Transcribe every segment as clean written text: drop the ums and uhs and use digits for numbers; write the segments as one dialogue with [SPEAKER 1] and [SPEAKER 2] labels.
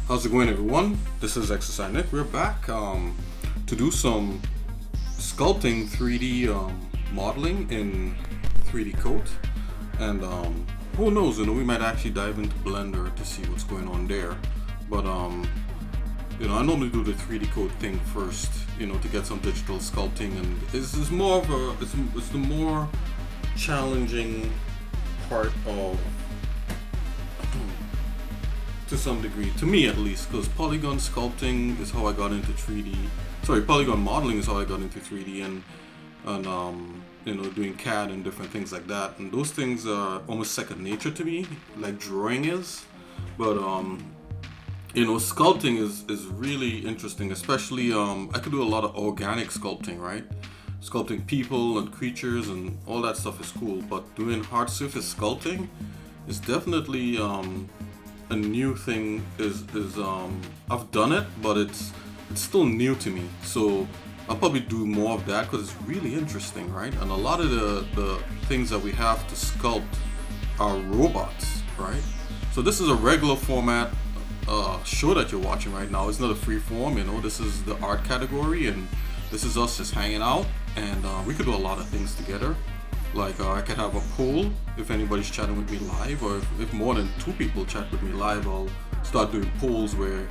[SPEAKER 1] How's it going, everyone? This is xsinick. We're back to do some sculpting 3D modeling in 3D Coat, and who knows? We might actually dive into Blender to see what's going on there. But I normally do the 3D Coat thing first, to get some digital sculpting, and it's more of a it's the more challenging part of. To some degree, to me at least, because polygon sculpting is how I got into 3D. Sorry, polygon modeling is how I got into 3D, and doing CAD and different things like that. And those things are almost second nature to me, like drawing is. But sculpting is really interesting. Especially, I could do a lot of organic sculpting, right? Sculpting people and creatures and all that stuff is cool. But doing hard surface sculpting is definitely a new thing. I've done it, but it's still new to me, so I'll probably do more of that because it's really interesting, right? And a lot of the things that we have to sculpt are robots, right? So this is a regular format show that you're watching right now. It's not a free form, this is the art category, and this is us just hanging out, and we could do a lot of things together. Like I could have a poll if anybody's chatting with me live, or if more than 2 people chat with me live, I'll start doing polls where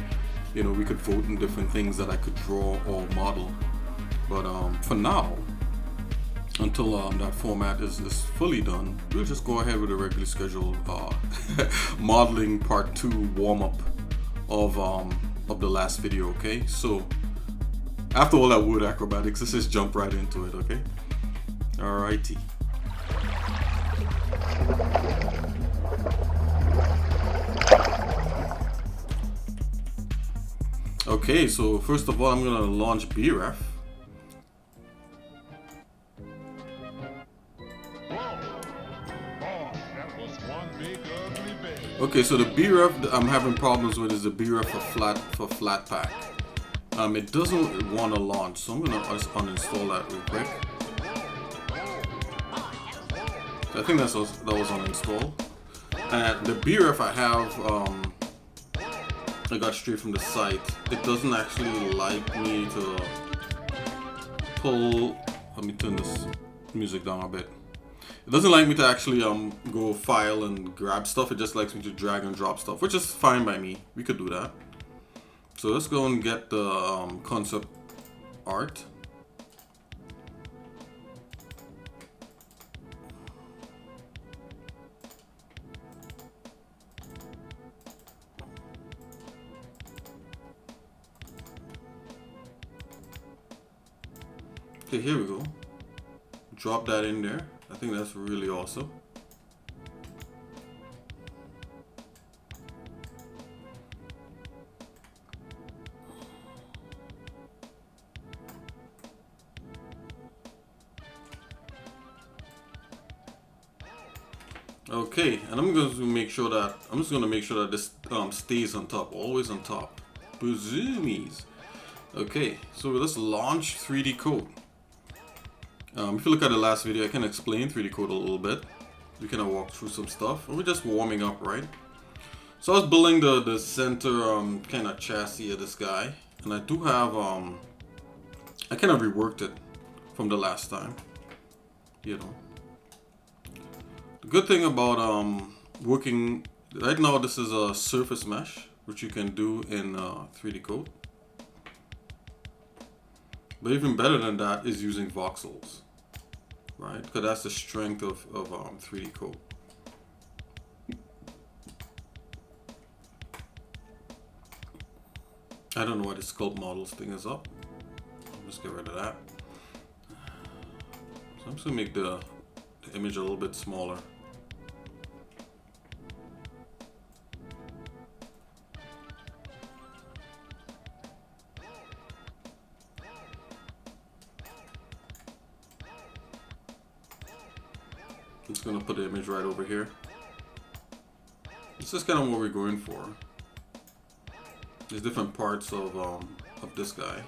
[SPEAKER 1] we could vote in different things that I could draw or model. But for now, until that format is fully done, we'll just go ahead with a regularly scheduled modeling part 2 warm-up of the last video. Okay, so after all that wood acrobatics, let's just jump right into it. Okay, alrighty. Okay, so first of all, I'm gonna launch BREF. Okay, so the BREF that I'm having problems with is the BREF for flat pack. It doesn't want to launch, so I'm gonna just uninstall that real quick. I think that was uninstalled. And the BREF I have, I got straight from the site. It doesn't actually like me to pull. Let me turn this music down a bit. It doesn't like me to actually go file and grab stuff. It just likes me to drag and drop stuff, which is fine by me. We could do that. So let's go and get the concept art. Okay, here we go. Drop that in there. I think that's really awesome. Okay, and I'm just gonna make sure that this stays on top, always on top. Bazoomies. Okay, so let's launch 3D Coat. If you look at the last video, I can explain 3D Coat a little bit. We can walk through some stuff, and we're just warming up, right? So I was building the center kind of chassis of this guy, and I do have I kind of reworked it from the last time. The good thing about working right now, this is a surface mesh, which you can do in 3D Coat. But even better than that is using voxels, right? Because that's the strength of 3D Coat. I don't know why the sculpt models thing is up. Let's get rid of that. So I'm just gonna make the image a little bit smaller. I'm just gonna put the image right over here. This is kind of what we're going for. There's different parts of this guy.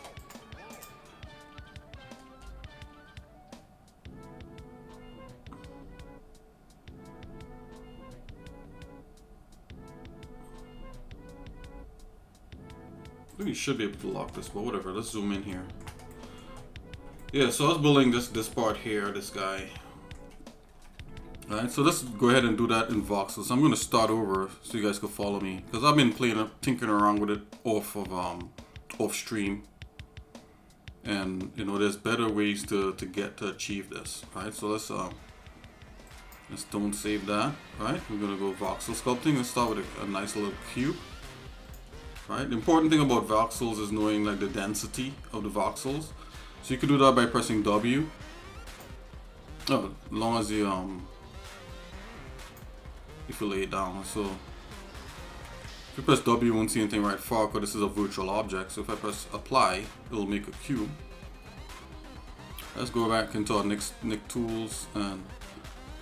[SPEAKER 1] think you should be able to lock this, but whatever. Let's zoom in here. Yeah, so I was building this part here, this guy. Alright, so let's go ahead and do that in voxels. I'm going to start over so you guys can follow me, because I've been tinkering around with it off stream. And you know, there's better ways to achieve this. Right, so let's don't save that. Right, we're gonna go voxel sculpting. Let's start with a nice little cube. Right, the important thing about voxels is knowing like the density of the voxels. So you can do that by pressing W. Oh, as long as you if you lay it down. So if you press W, you won't see anything right far because this is a virtual object. So if I press apply, it'll make a cube. Let's go back into our Nick tools, and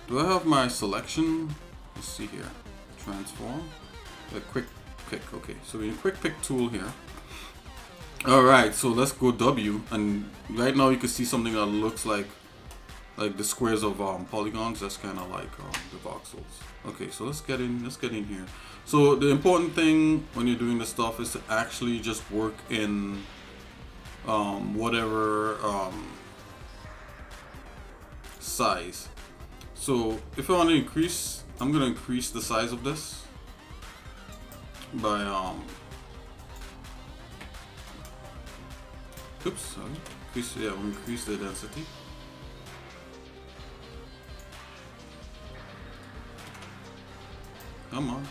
[SPEAKER 1] do I have my selection? Let's see here. Transform. A quick pick. Okay, so we need a quick pick tool here. Alright, so let's go W, and right now you can see something that looks like the squares of polygons. That's kind of like the voxels. Okay, so let's get in here. So the important thing when you're doing this stuff is to actually just work in whatever size. So if I want to increase, I'm gonna increase the size of this by oops, sorry. We'll increase the density. Come on.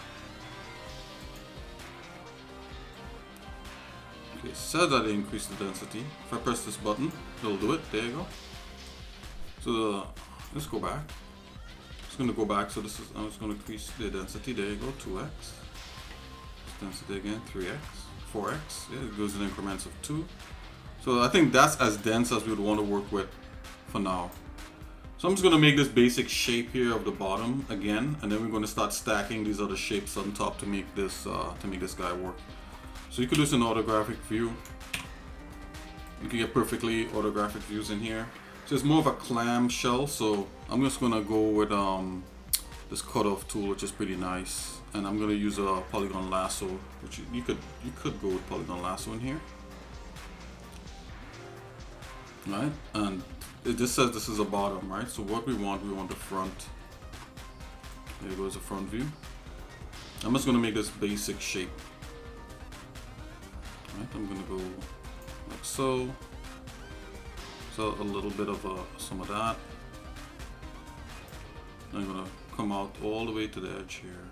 [SPEAKER 1] Okay, said that I increased the density. If I press this button, it'll do it. There you go. So let's go back. It's gonna go back. So this is, I'm just gonna increase the density. There you go. 2x. Density again. 3x. 4x. Yeah, it goes in increments of 2. So I think that's as dense as we would want to work with for now. So I'm just gonna make this basic shape here of the bottom again, and then we're gonna start stacking these other shapes on top to make this guy work. So you could do this in orthographic view. You can get perfectly orthographic views in here. So it's more of a clam shell. So I'm just gonna go with this cutoff tool, which is pretty nice, and I'm gonna use a polygon lasso, which you could go with polygon lasso in here. Right, and it just says this is a bottom, right? So what we want the front. There goes the front view. I'm just gonna make this basic shape. Right, I'm gonna go like so. So a little bit of some of that. I'm gonna come out all the way to the edge here.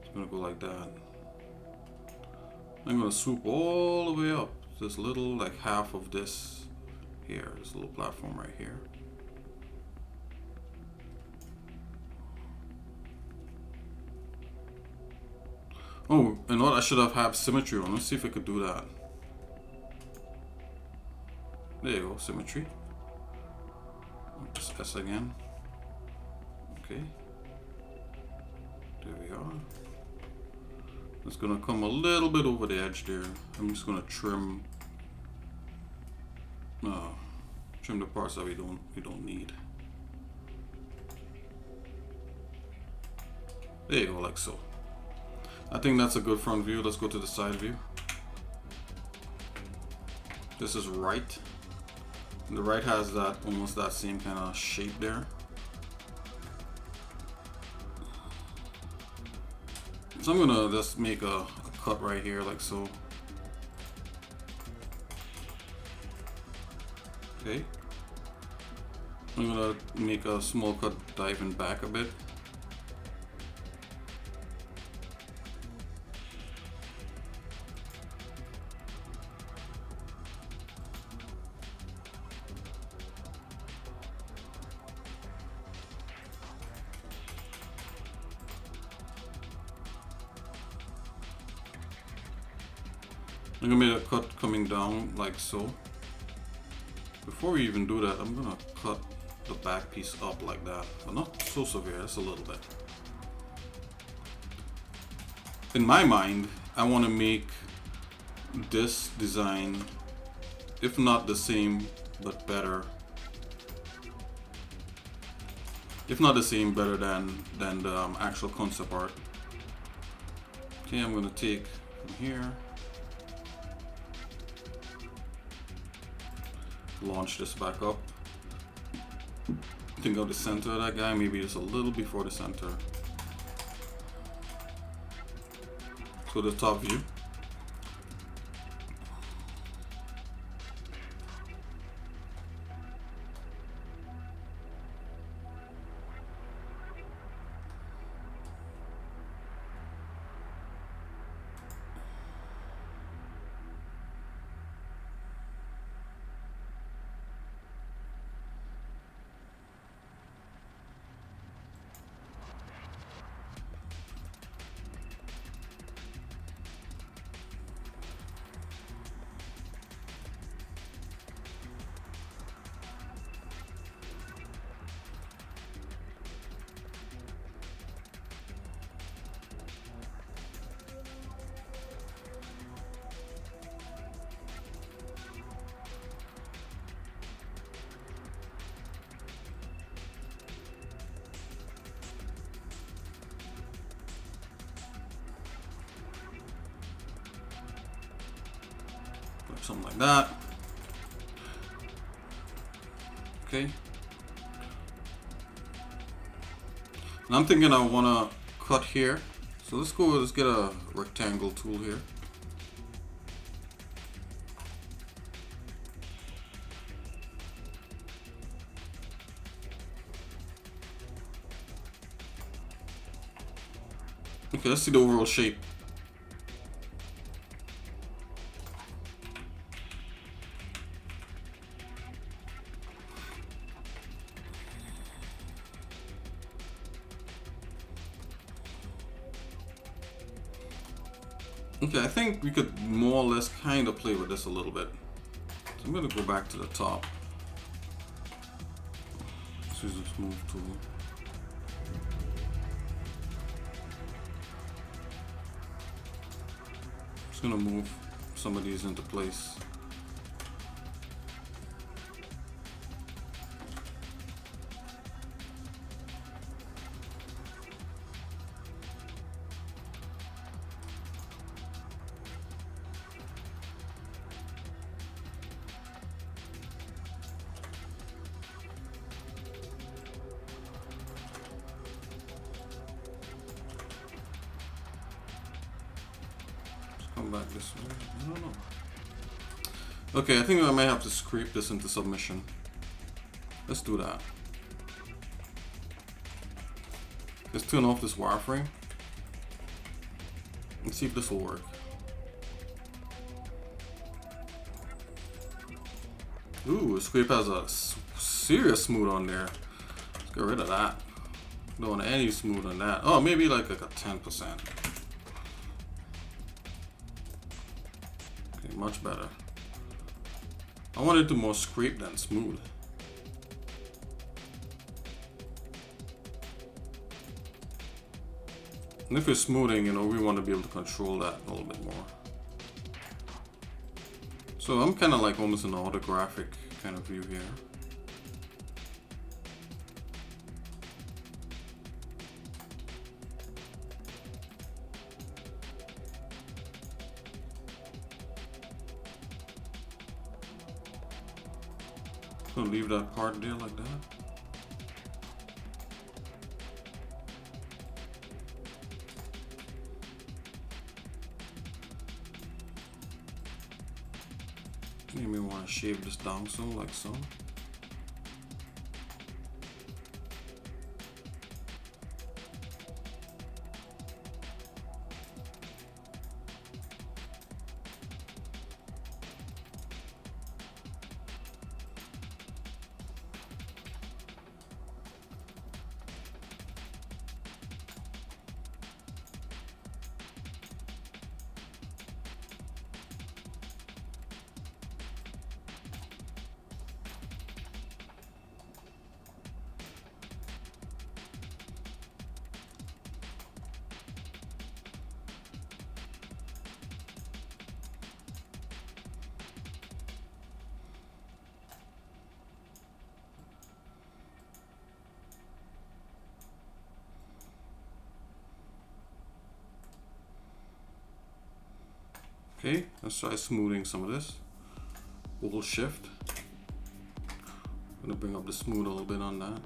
[SPEAKER 1] It's gonna go like that. I'm gonna swoop all the way up. This little, like half of this here, this little platform right here. Oh, and what I should have symmetry on. Let's see if I could do that. There you go, symmetry. Just S again. Okay. There we are. It's gonna come a little bit over the edge there. I'm just gonna trim the parts that we don't need. There you go, like so. I think that's a good front view. Let's go to the side view. This is right. And the right has that almost that same kind of shape there. So I'm gonna just make a cut right here, like so. Okay. I'm gonna make a small cut diving back a bit. I'm gonna make a cut coming down like so. Before we even do that, I'm gonna cut the back piece up like that. But not so severe, just a little bit. In my mind, I want to make this design, if not the same, but better. If not the same, better than the actual concept art. Okay, I'm gonna take From here. Launch this back up. Think of the center of that guy, maybe just a little before the center. So the top view. Something like that. Okay. And I'm thinking I want to cut here. So let's get a rectangle tool here. Okay, let's see the overall shape. Okay, I think we could more or less kind of play with this a little bit. So I'm going to go back to the top. Let's use this move tool. Just going to move some of these into place. Come back this way. I don't know. Okay, I think I might have to scrape this into submission. Let's do that. Let's turn off this wireframe. Let's see if this will work. Ooh, scrape has a serious smooth on there. Let's get rid of that. Don't want any smooth on that. Oh, maybe like a 10%. Okay, much better. I want it to more scrape than smooth. And if you're smoothing, you know, we want to be able to control that a little bit more. So I'm kind of like almost an autographic kind of view here. So leave that part there like that. You may want to shave this down so, like so. Okay, let's try smoothing some of this. Hold shift. I'm gonna bring up the smooth a little bit on that.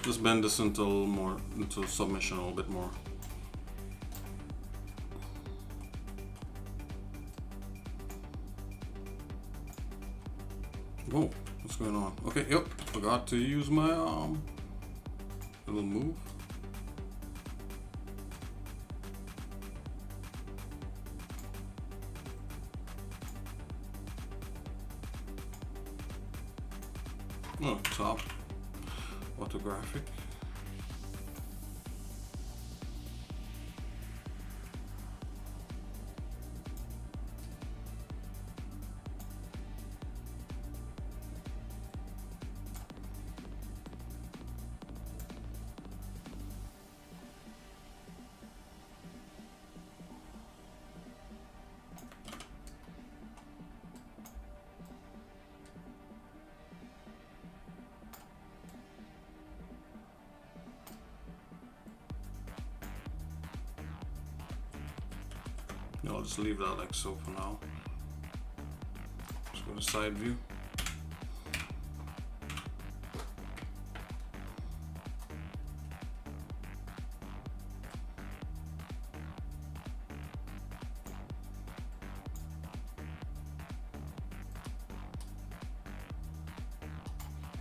[SPEAKER 1] Just bend this until more into submission a little bit more. Whoa, what's going on? Okay, yep, forgot to use my little move. Oh, top orthographic. I'll just leave that like so for now. Let's go to side view.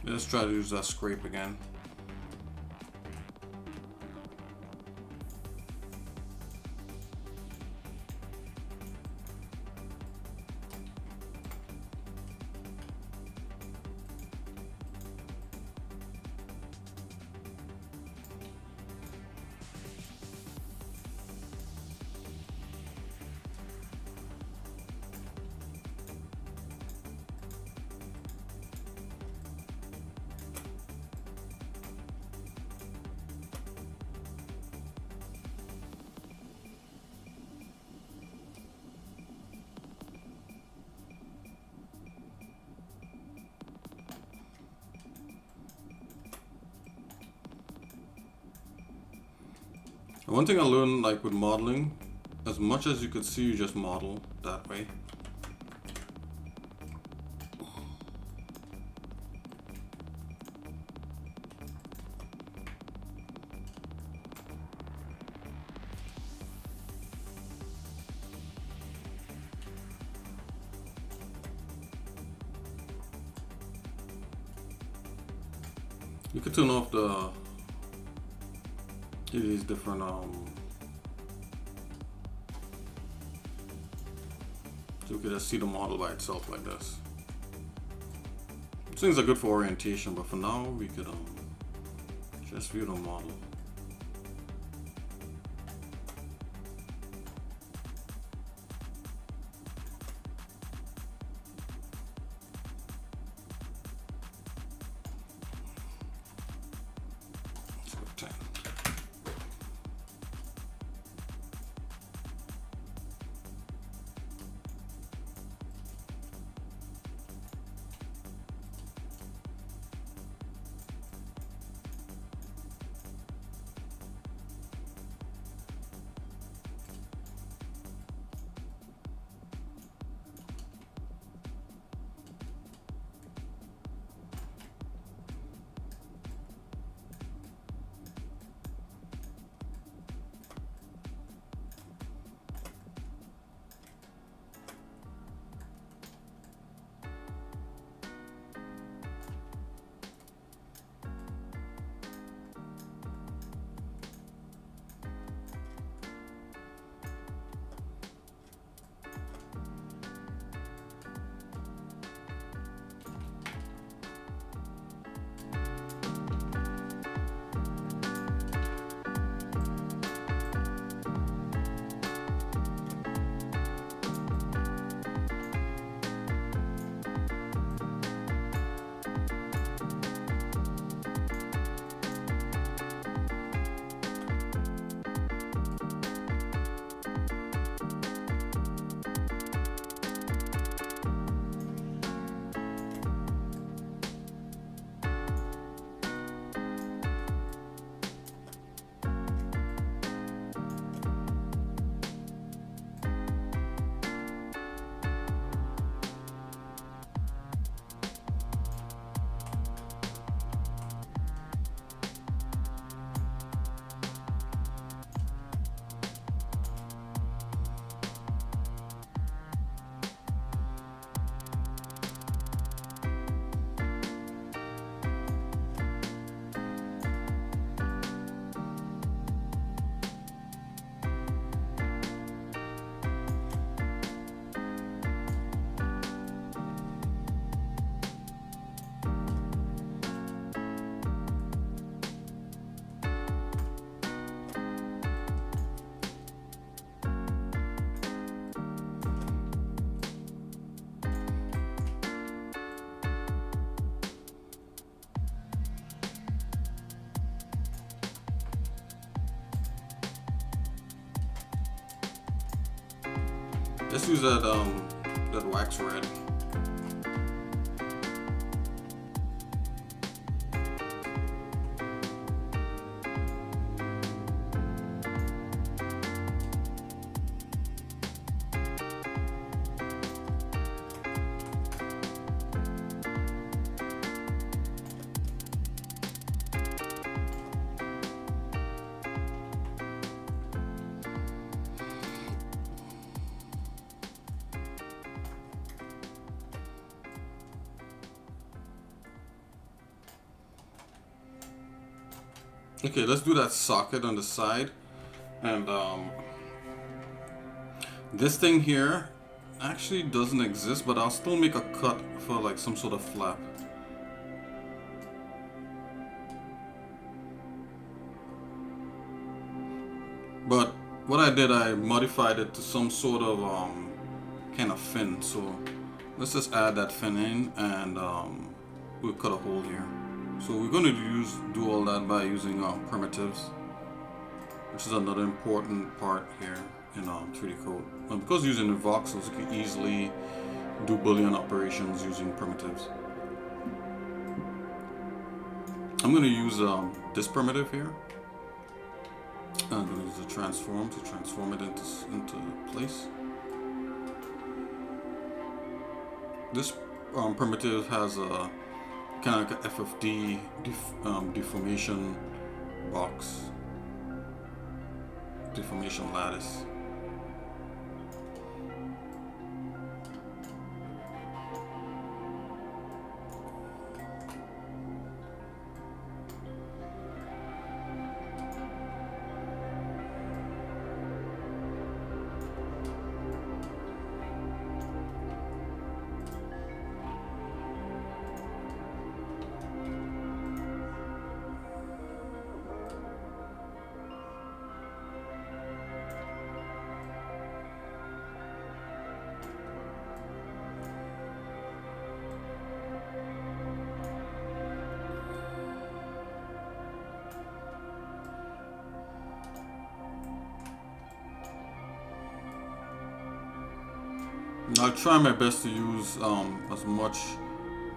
[SPEAKER 1] Let's try to use that scrape again. One thing I learned like with modeling, as much as you could see, you just model that way. You could turn off these different so you could just see the model by itself like this. Things are good for orientation, but for now we could just view the model. Let's use that wax red. Okay, let's do that socket on the side. And this thing here actually doesn't exist, but I'll still make a cut for like some sort of flap. But what I did, I modified it to some sort of kind of fin. So let's just add that fin in, and we'll cut a hole here. So we're going to do all that by using primitives, which is another important part here in 3D code. And because using the voxels, you can easily do Boolean operations using primitives. I'm going to use this primitive here. I'm going to use the transform to transform it into place. This primitive has a kind of like a FFD deformation box, deformation lattice. I'll try my best to use as much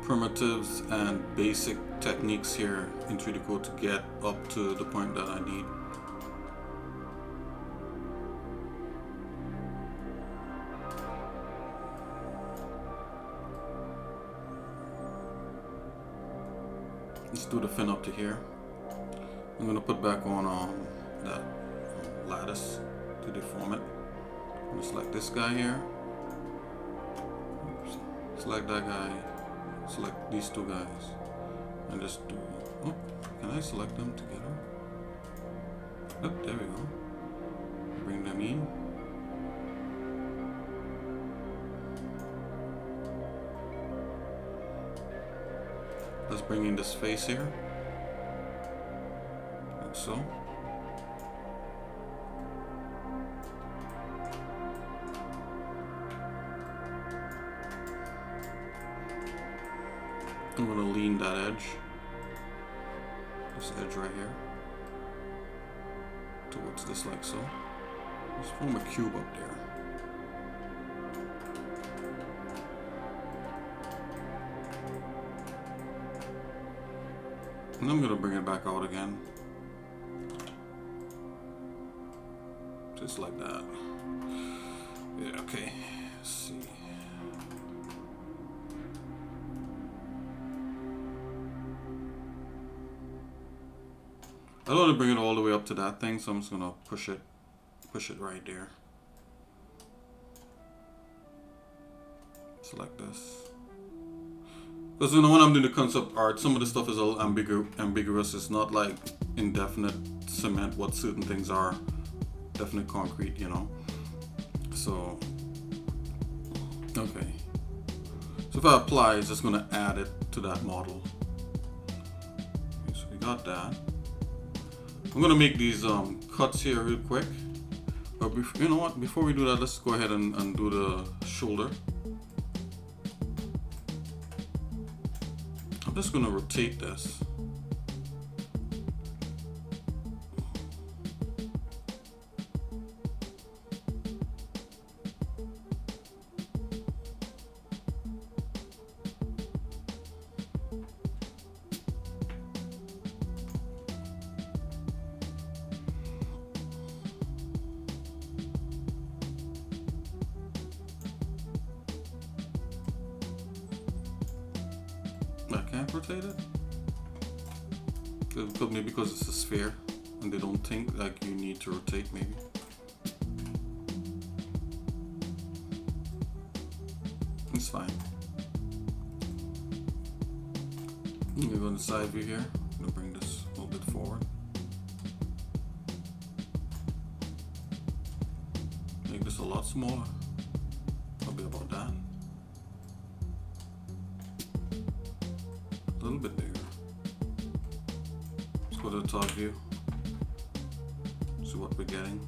[SPEAKER 1] primitives and basic techniques here in 3D code to get up to the point that I need. Let's do the fin up to here. I'm going to put back on that lattice to deform it. Just like this guy here. Select that guy, select these two guys, and just do, oh, can I select them together? Oh, there we go. Bring them in. Let's bring in this face here, like so. I'm going to lean that edge, this edge right here, towards this like so. Just form a cube up there. And I'm going to bring it back out again. Just like that. Yeah, okay. Let's see. I don't want to bring it all the way up to that thing, so I'm just gonna push it right there. Just like this. Because when I'm doing the concept art, some of the stuff is a little ambiguous. It's not like indefinite cement what certain things are. Definite concrete, you know. So, okay. So if I apply, it's just gonna add it to that model. Okay, so we got that. I'm gonna make these cuts here real quick. But you know what? Before we do that, let's go ahead and do the shoulder. I'm just gonna rotate this. I can't rotate it? Maybe because it's a sphere and they don't think like you need to rotate, maybe. It's fine. I'm gonna go on the side view here. I'm gonna bring this a little bit forward. Make this a lot smaller. Probably about that. A little bit bigger. Let's go to the top view. See what we're getting.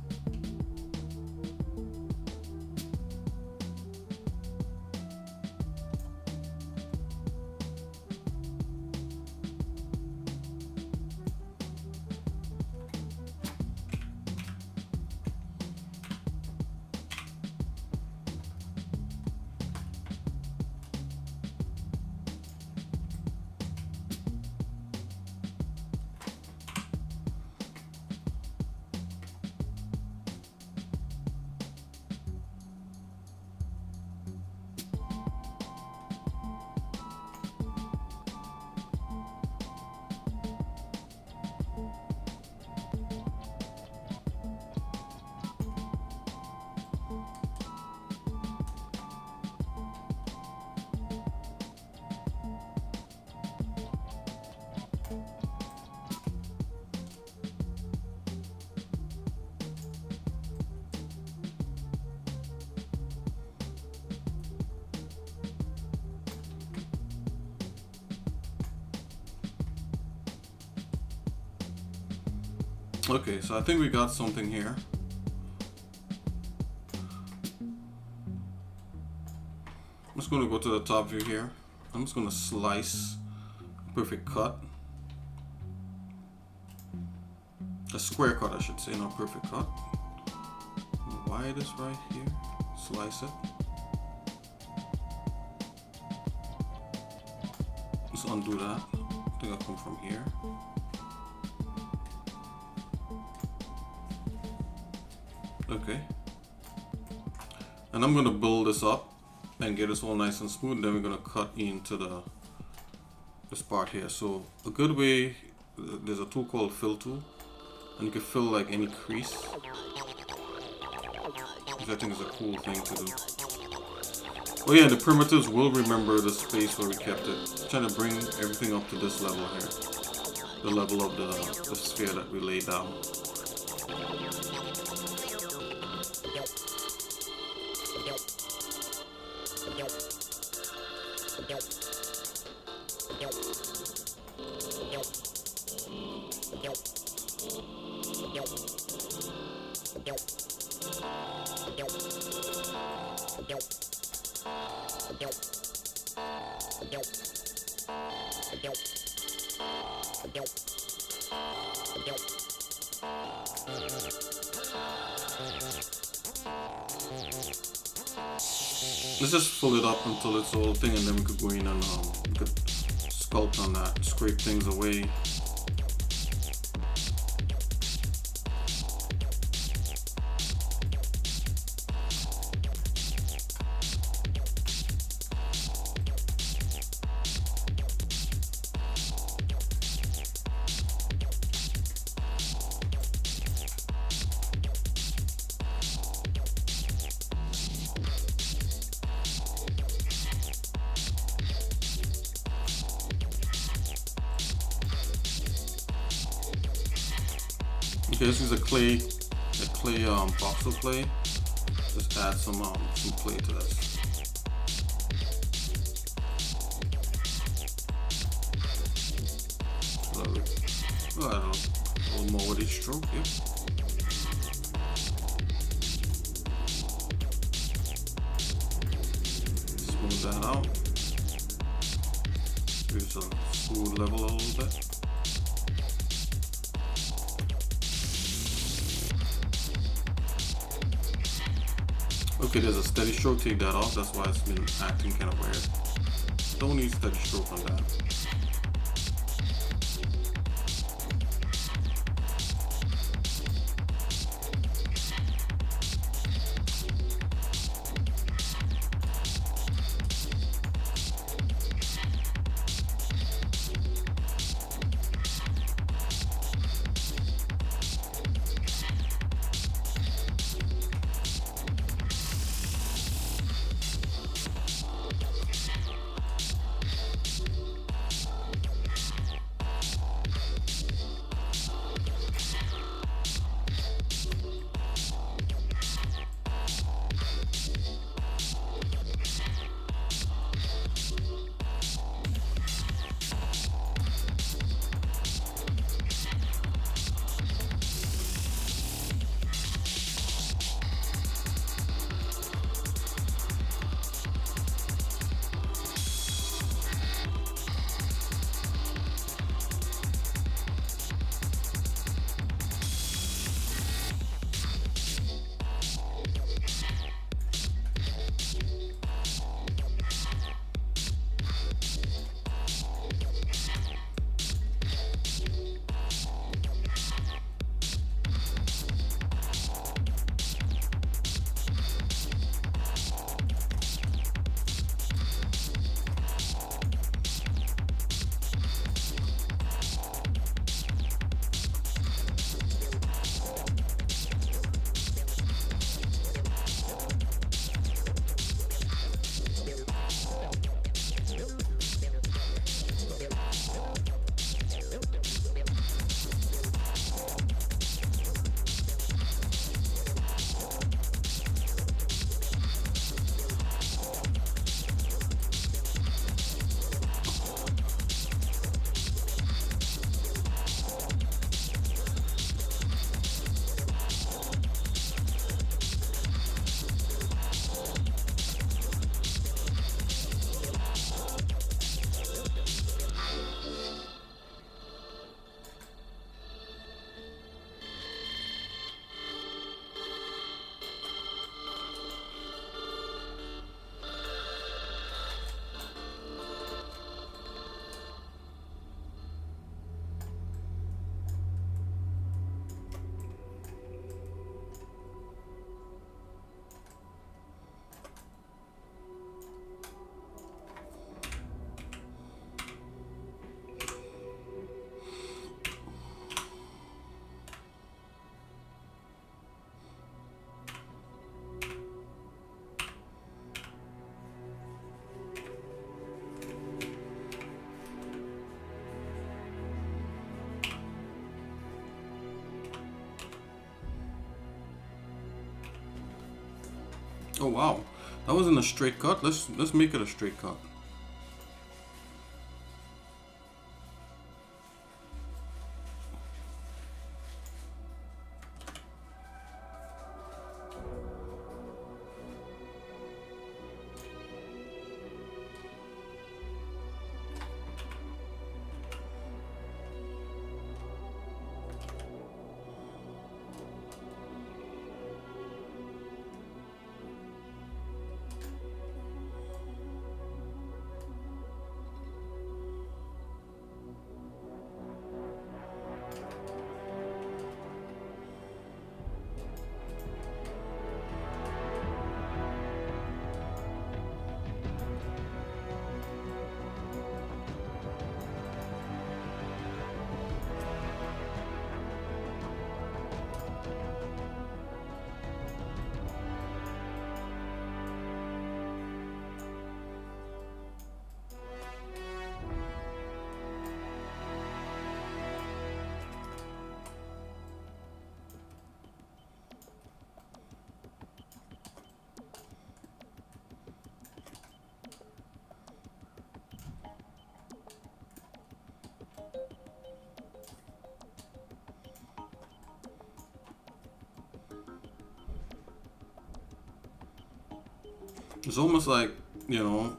[SPEAKER 1] Okay, so I think we got something here. I'm just going to go to the top view here. I'm just going to slice a perfect cut. A square cut, I should say, not perfect cut. Wire this right here. Slice it. Let's undo that. I think I'll come from here. Okay, and I'm gonna build this up and get this all nice and smooth. Then we're gonna cut into this part here. So a good way, there's a tool called fill tool, and you can fill like any crease, which I think is a cool thing to do. Oh yeah, the primitives will remember the space where we kept it. Trying to bring everything up to this level here, the level of the sphere that we laid down. Let's just fill it up until it's all thing, and then we could go in and we could sculpt on that, scrape things away. Okay, this is a clay voxel clay. Just add some clay to this. So, add a little more with each stroke. Yep. Smooth that out. Use a smooth level a little bit. Okay, there's a steady stroke, take that off. That's why it's been acting kind of weird. Don't need steady stroke on that. Oh wow, that wasn't a straight cut. Let's make it a straight cut. It's almost like, you know,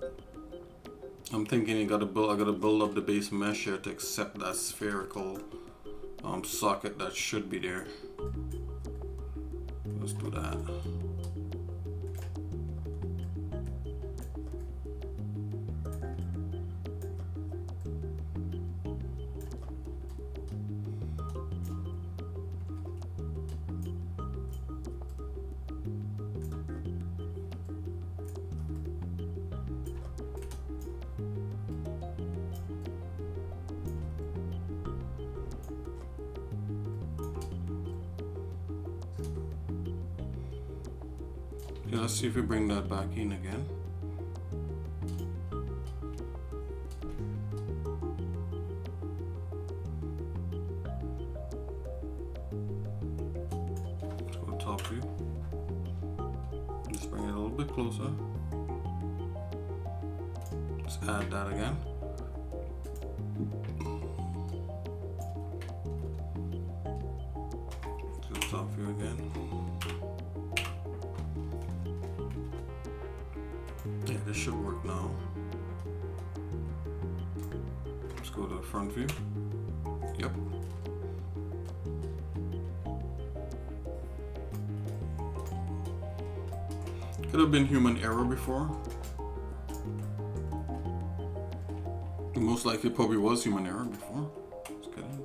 [SPEAKER 1] I'm thinking I gotta build up the base mesh here to accept that spherical socket that should be there. Let's do that. Yeah, let's see if we bring that back in again. Let's go to top view. Let's bring it a little bit closer. Let's add that again. To the top view again. Yeah, this should work now. Let's go to the front view. Yep. Could have been human error before. Most likely probably was human error before. Let's get in.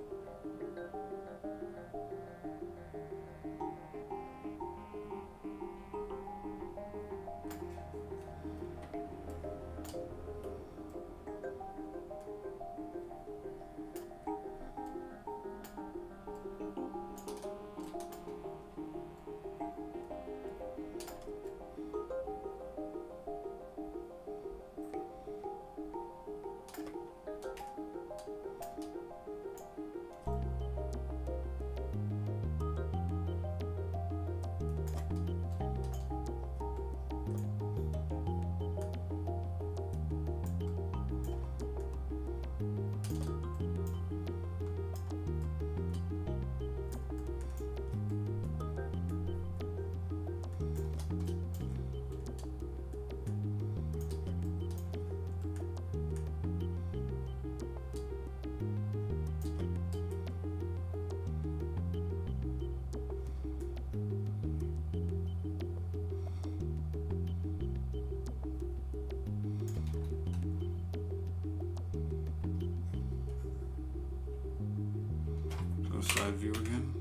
[SPEAKER 1] Side view again.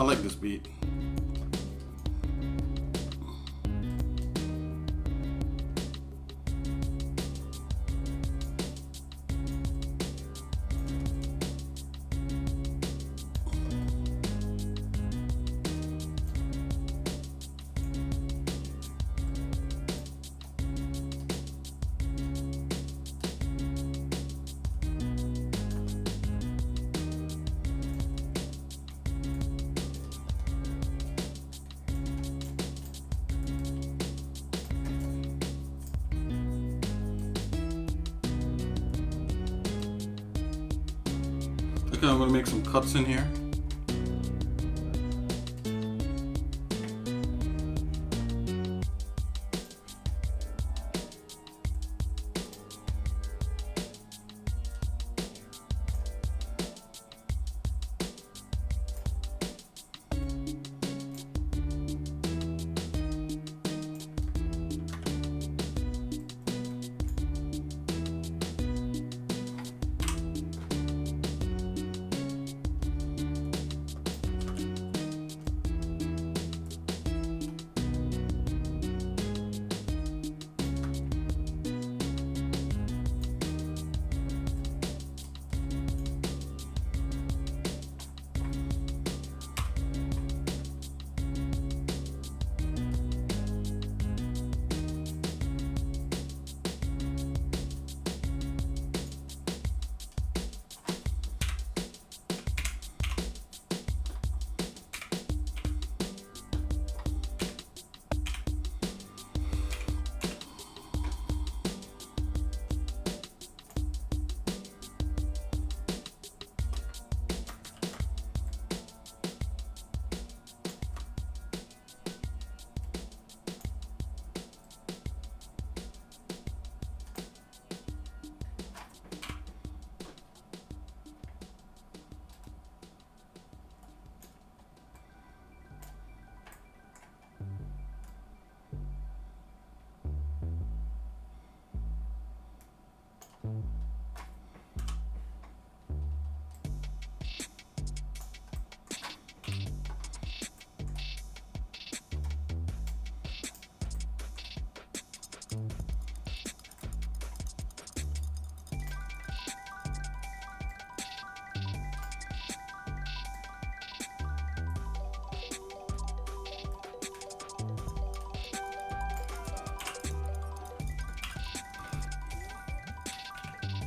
[SPEAKER 1] I like this beat. Okay, I'm gonna make some cuts in here.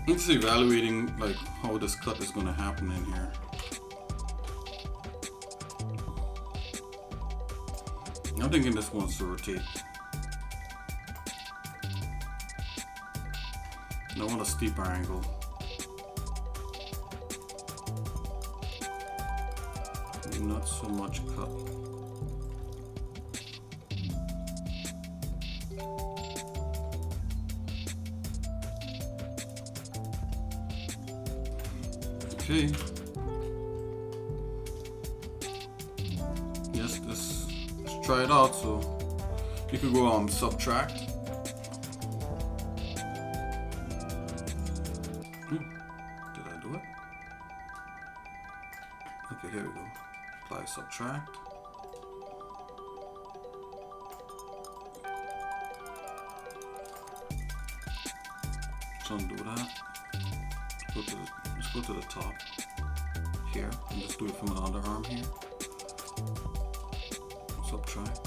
[SPEAKER 1] I'm just evaluating like how this cut is going to happen in here. I'm thinking this wants to rotate. I want a steeper angle. Not so much cut. Okay. Yes, let's try it out. So you could go on subtract. Did I do it? Okay, here we go. Apply subtract. Let's undo that. Let's go to the top here and just do it from another arm here. Subtract.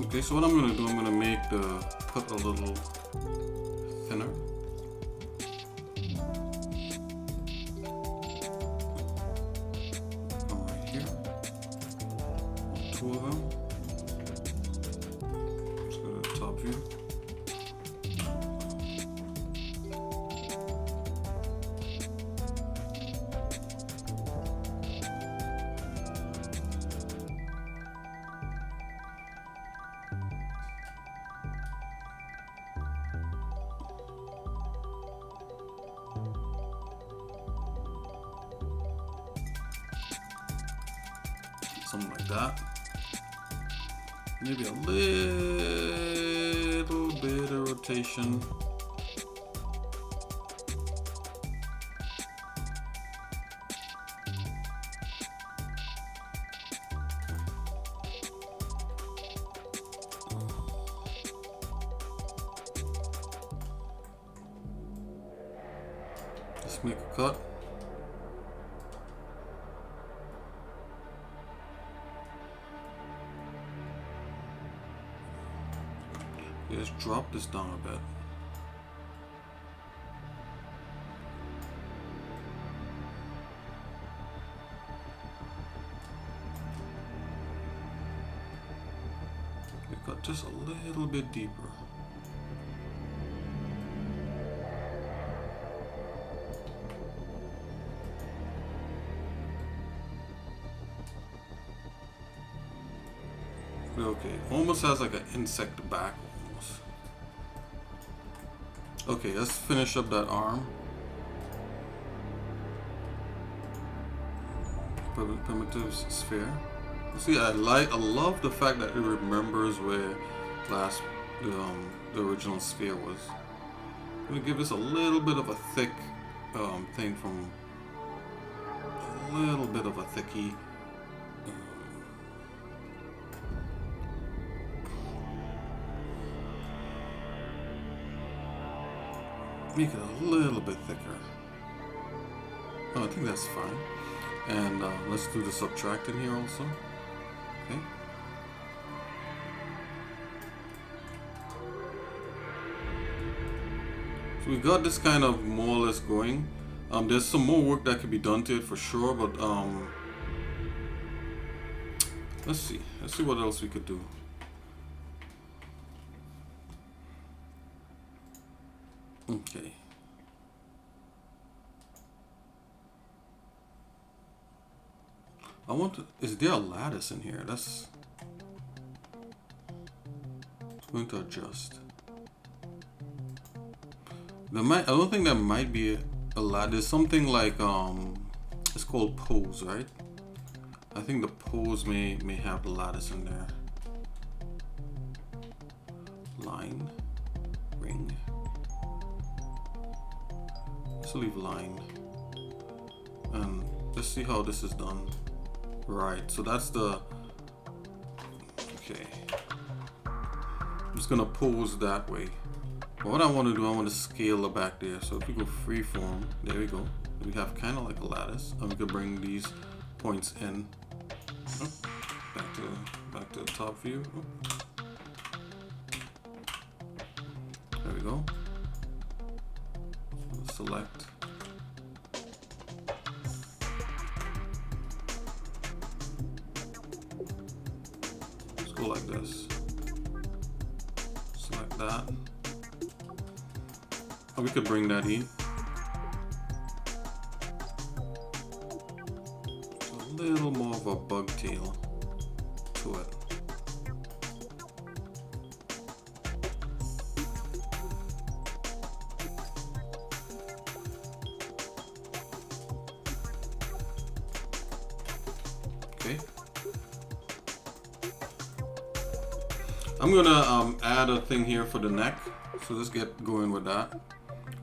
[SPEAKER 1] Okay, so what I'm going to do, I'm going to make the cut a little thinner. Come right here. Two of them. Let's go to the top view. Something like that. Maybe a little bit of rotation. Just make a cut. Just drop this down a bit. We got just a little bit deeper. Okay, almost has like an insect back. Okay, let's finish up that arm. Primitive sphere. See, I love the fact that it remembers where the original sphere was. I'm gonna give this a little bit of a thick thing from a little bit of a thicky. Make it a little bit thicker. Oh, I think that's fine. And let's do the subtracting here also. Okay. So we got this kind of more or less going. There's some more work that could be done to it for sure, but let's see. Let's see what else we could do. Okay. I want to. Is there a lattice in here? That's going to adjust. There might. I don't think there might be a lattice. There's something like it's called pose, right? I think the pose may have the lattice in there. Line, ring. Let's leave line, and let's see how this is done. Right, so that's the. Okay, I'm just gonna pose that way. But what I want to do, I want to scale the back there. So if we go freeform, there we go. We have kind of like a lattice, and we could bring these points in. Oh, back to the top view. Oh. There we go. Select. Let's go like this. Select that. Oh, we could bring that in. A little more of a bug tail to it. Okay. I'm gonna add a thing here for the neck. So let's get going with that.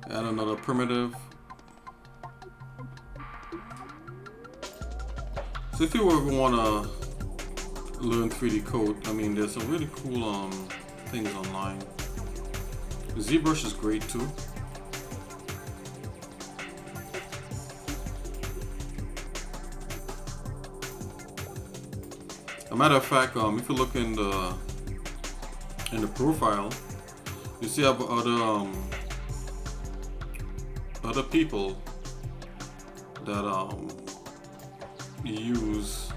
[SPEAKER 1] Add another primitive. So if you ever wanna learn 3D code, I mean, there's some really cool things online. ZBrush is great too. A matter of fact, if you look in the profile, you see other people that use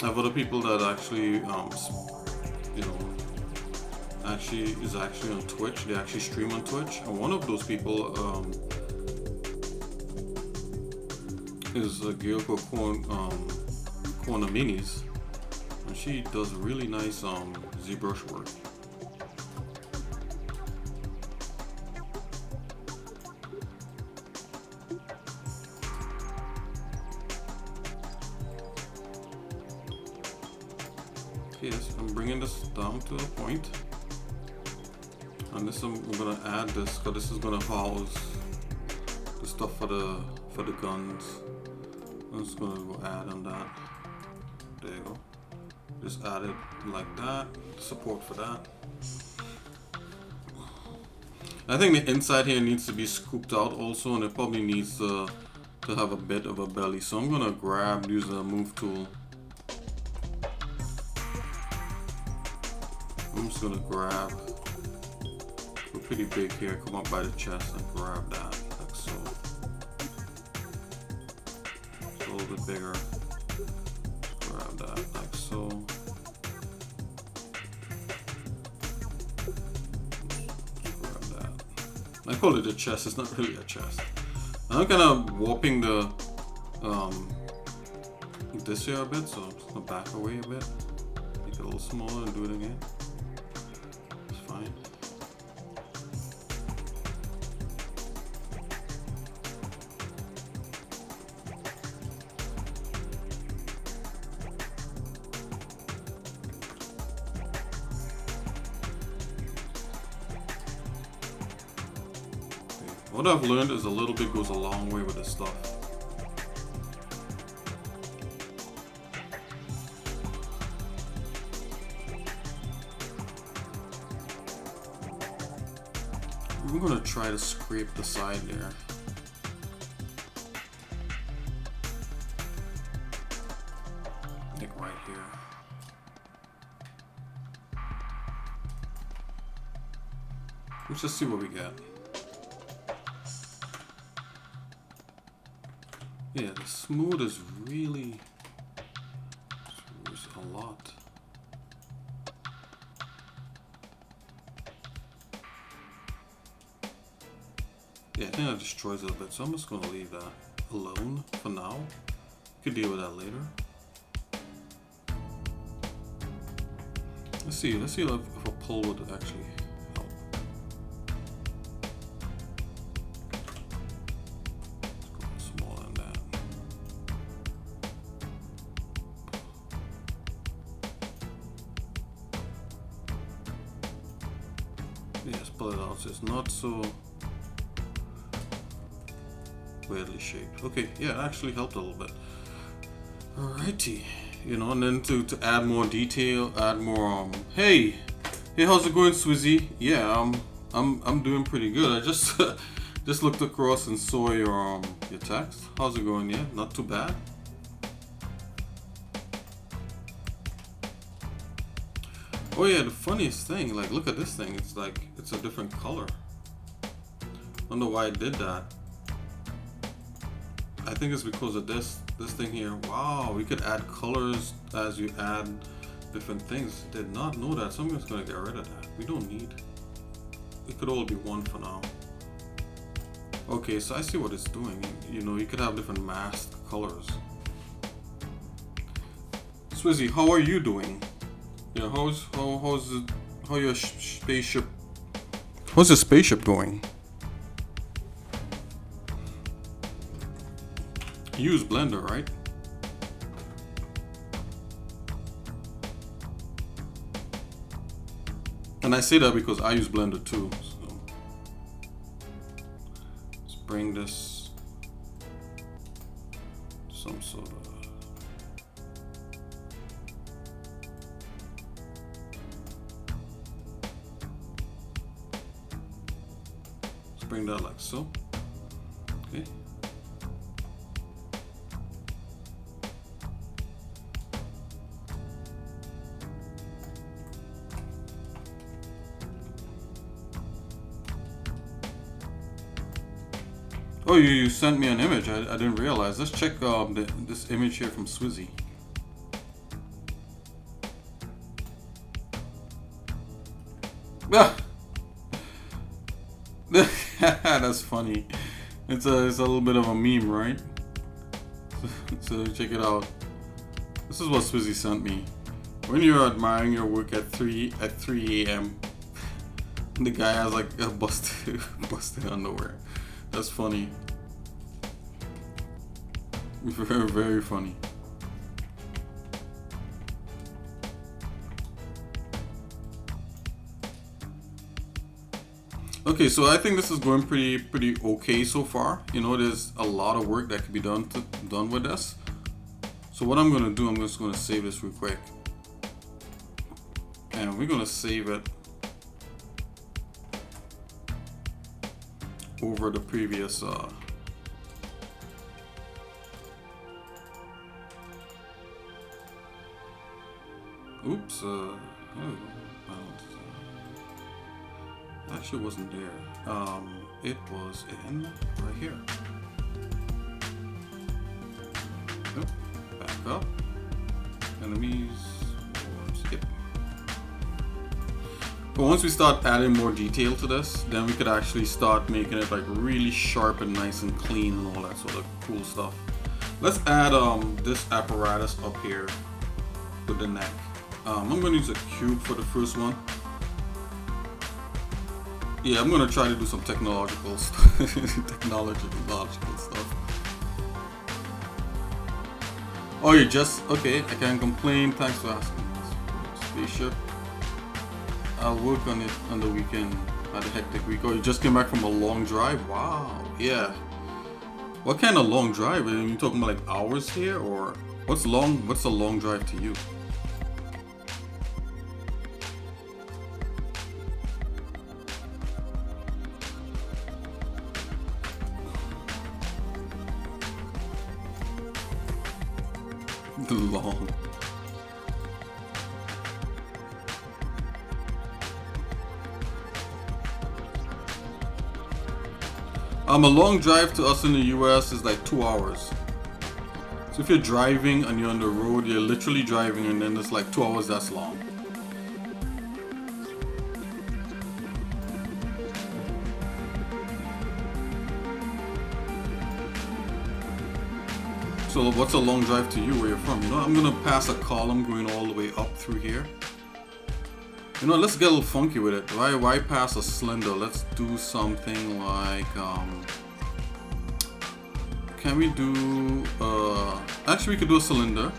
[SPEAKER 1] have other people that actually is actually on Twitch. They actually stream on Twitch, and one of those people is a girl called Corner Minis, and she does really nice ZBrush work. Okay, I'm bringing this down to a point. And this I'm gonna add this because this is gonna house the stuff for the guns. I'm just gonna go add on that. There you go. Just add it like that. Support for that. I think the inside here needs to be scooped out also, and it probably needs to have a bit of a belly. So I'm gonna use the move tool. I'm just gonna grab. We're pretty big here. Come up by the chest and grab that like so. It's a little bit bigger. Grab that like so. I call it a chest, it's not really a chest. I'm kind of warping the this here a bit, so I'm gonna back away a bit. Make it a little smaller and do it again. It's fine. What I've learned is a little bit goes a long way with this stuff. I'm gonna try to scrape the side there. Like right here. Let's just see what we get. Yeah, the smooth is really a lot. Yeah, I think that destroys it a bit, so I'm just gonna leave that alone for now. Could deal with that later. Let's see if a pull would actually help. Let's go smaller than that. Yeah, just pull it out so it's not so weirdly shaped. Okay, yeah, it actually helped a little bit. Alrighty, you know, and then to add more detail, add more hey, how's it going, Swizzy? Yeah, I'm doing pretty good. I just just looked across and saw your text. How's it going? Yeah, not too bad. Oh yeah, the funniest thing, like look at this thing, it's like it's a different color. I don't know why I did that. I think it's because of this thing here. Wow, we could add colors as you add different things. Did not know that, so I'm just gonna get rid of that. We don't need. It could all be one for now. Okay, so I see what it's doing. You know, you could have different masked colors. Swizzy, how are you doing? Yeah, how your spaceship? How's your spaceship going? You use Blender, right? And I say that because I use Blender too. So let's bring this to some sort of. Let's bring that like so. Okay. Oh, you sent me an image. I didn't realize. Let's check this image here from Swizzy. That's funny. It's a little bit of a meme, right? So check it out. This is what Swizzy sent me. When you're admiring your work at 3 a.m. the guy has like a busted underwear. That's funny. Very, very funny. Okay, so I think this is going pretty okay so far. You know, there's a lot of work that could be done with this. So what I'm gonna do, I'm just gonna save this real quick, and we're gonna save it over the previous. Oops. Actually wasn't there. It was in right here. Nope. Back up. Enemies. Skip. But once we start adding more detail to this, then we could actually start making it like really sharp and nice and clean and all that sort of cool stuff. Let's add this apparatus up here with the neck. I'm going to use a cube for the first one. Yeah, I'm going to try to do some technological stuff. Technological stuff. Oh, you just... Okay, I can't complain. Thanks for asking. Spaceship. I'll work on it on the weekend. Had a hectic week. Oh, you just came back from a long drive? Wow. Yeah. What kind of long drive? Are you talking about like hours here? Or what's a long drive to you? Long. A long drive to us in the US is like 2 hours. So if you're driving and you're on the road, you're literally driving, and then it's like 2 hours. That's long. So what's a long drive to you where you're from? You know, I'm gonna pass a column going all the way up through here. You know, let's get a little funky with it. Why pass a cylinder? Let's do something like, can we do, actually we could do a cylinder.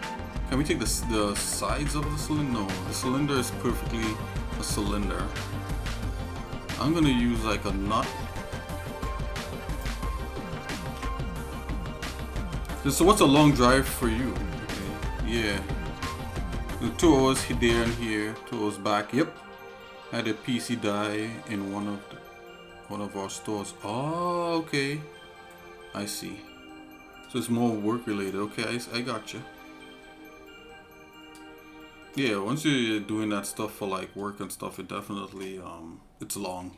[SPEAKER 1] Can we take the sides of the cylinder? No, the cylinder is perfectly a cylinder. I'm gonna use like a nut. So what's a long drive for you? Okay. Yeah. The 2 hours there and here, 2 hours back. Yep. Had a PC die in one of our stores. Oh, okay. I see. So it's more work related. Okay, I got you. Yeah, once you're doing that stuff for like work and stuff, it definitely it's long.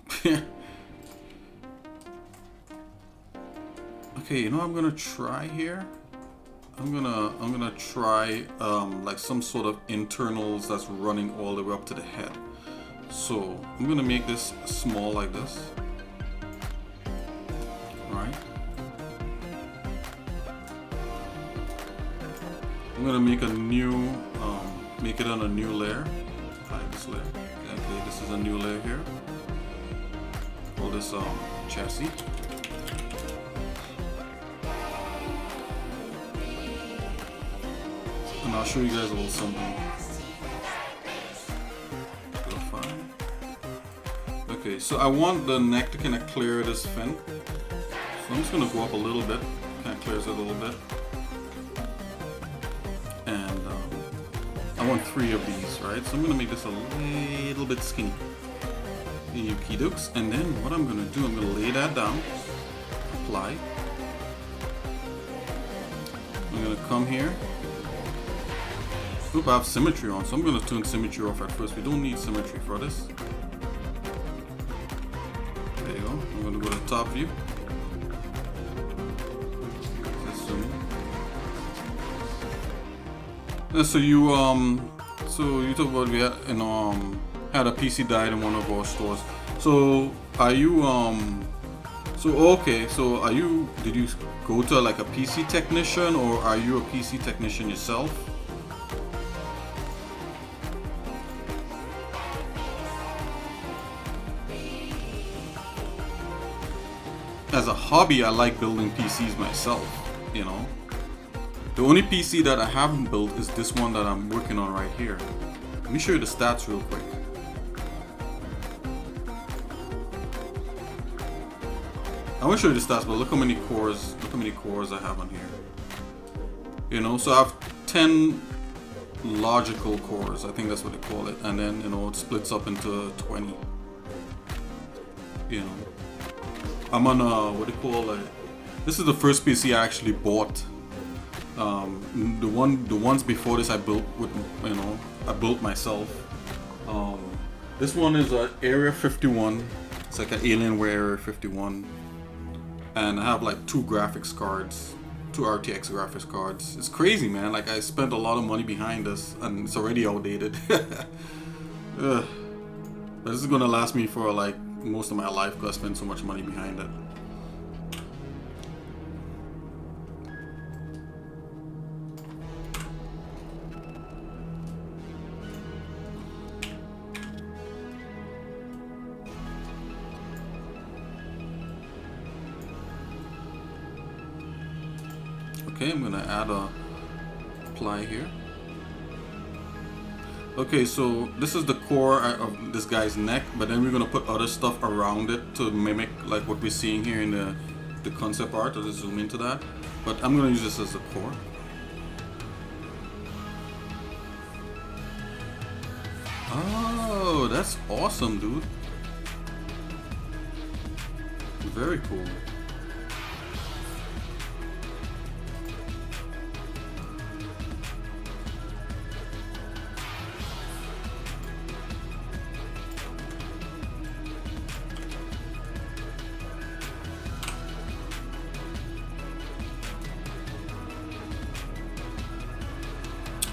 [SPEAKER 1] Okay, you know what I'm gonna try here? I'm gonna try like some sort of internals that's running all the way up to the head. So I'm gonna make this small like this. Alright. I'm gonna make a new make it on a new layer. Like this layer. Okay, this is a new layer here. Call this chassis. And I'll show you guys a little something. Fine. Okay, so I want the neck to kind of clear this fin. So I'm just gonna go up a little bit. Kind of clears it a little bit. And I want 3 of these, right? So I'm gonna make this a little bit skinny. Okie dokes. And then what I'm gonna do, I'm gonna lay that down. Apply. I'm gonna come here. Oop, I have symmetry on, so I'm going to turn symmetry off at first. We don't need symmetry for this. There you go. I'm going to go to the top view. So you talk about we had, had a PC died in one of our stores. So are you did you go to like a PC technician, or are you a PC technician yourself? As a hobby, I like building PCs myself, you know. The only PC that I haven't built is this one that I'm working on right here. Let me show you the stats real quick. I won't show you the stats, but look how many cores. Look how many cores I have on here. You know, so I have 10 logical cores. I think that's what they call it, and then you know it splits up into 20. You know, I'm on what do you call it? This is the first PC I actually bought. The ones before this I built with, you know, I built myself. This one is a Area 51. It's like an Alienware Area 51, and I have like 2 graphics cards, 2 RTX graphics cards. It's crazy, man. Like I spent a lot of money behind this, and it's already outdated. Ugh. But this is gonna last me for like most of my life because I spent so much money behind it. Okay, I'm gonna add a apply here. Okay, so this is the core of this guy's neck, but then we're gonna put other stuff around it to mimic like what we're seeing here in the concept art. I'll just zoom into that. But I'm gonna use this as the core. Oh, that's awesome, dude. Very cool.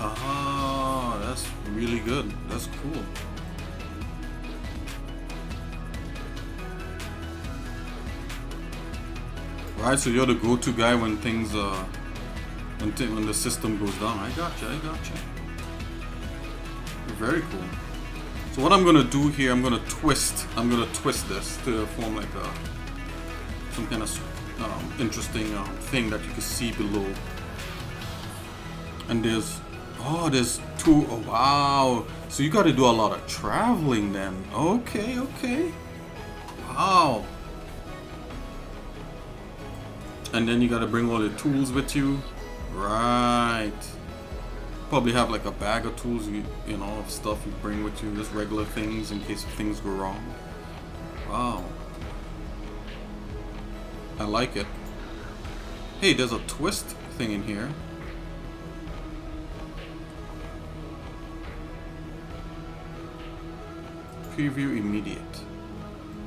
[SPEAKER 1] Ah, that's really good. That's cool. Right, so you're the go-to guy when things when the system goes down. I gotcha. Very cool. So what I'm gonna do here, I'm gonna twist this to form like some kind of interesting thing that you can see below. And there's 2. Oh wow! So you got to do a lot of traveling then. Okay. Wow. And then you got to bring all the tools with you, right? Probably have like a bag of tools, you know, of stuff you bring with you, just regular things in case things go wrong. Wow. I like it. Hey, there's a twist thing in here. Preview immediate.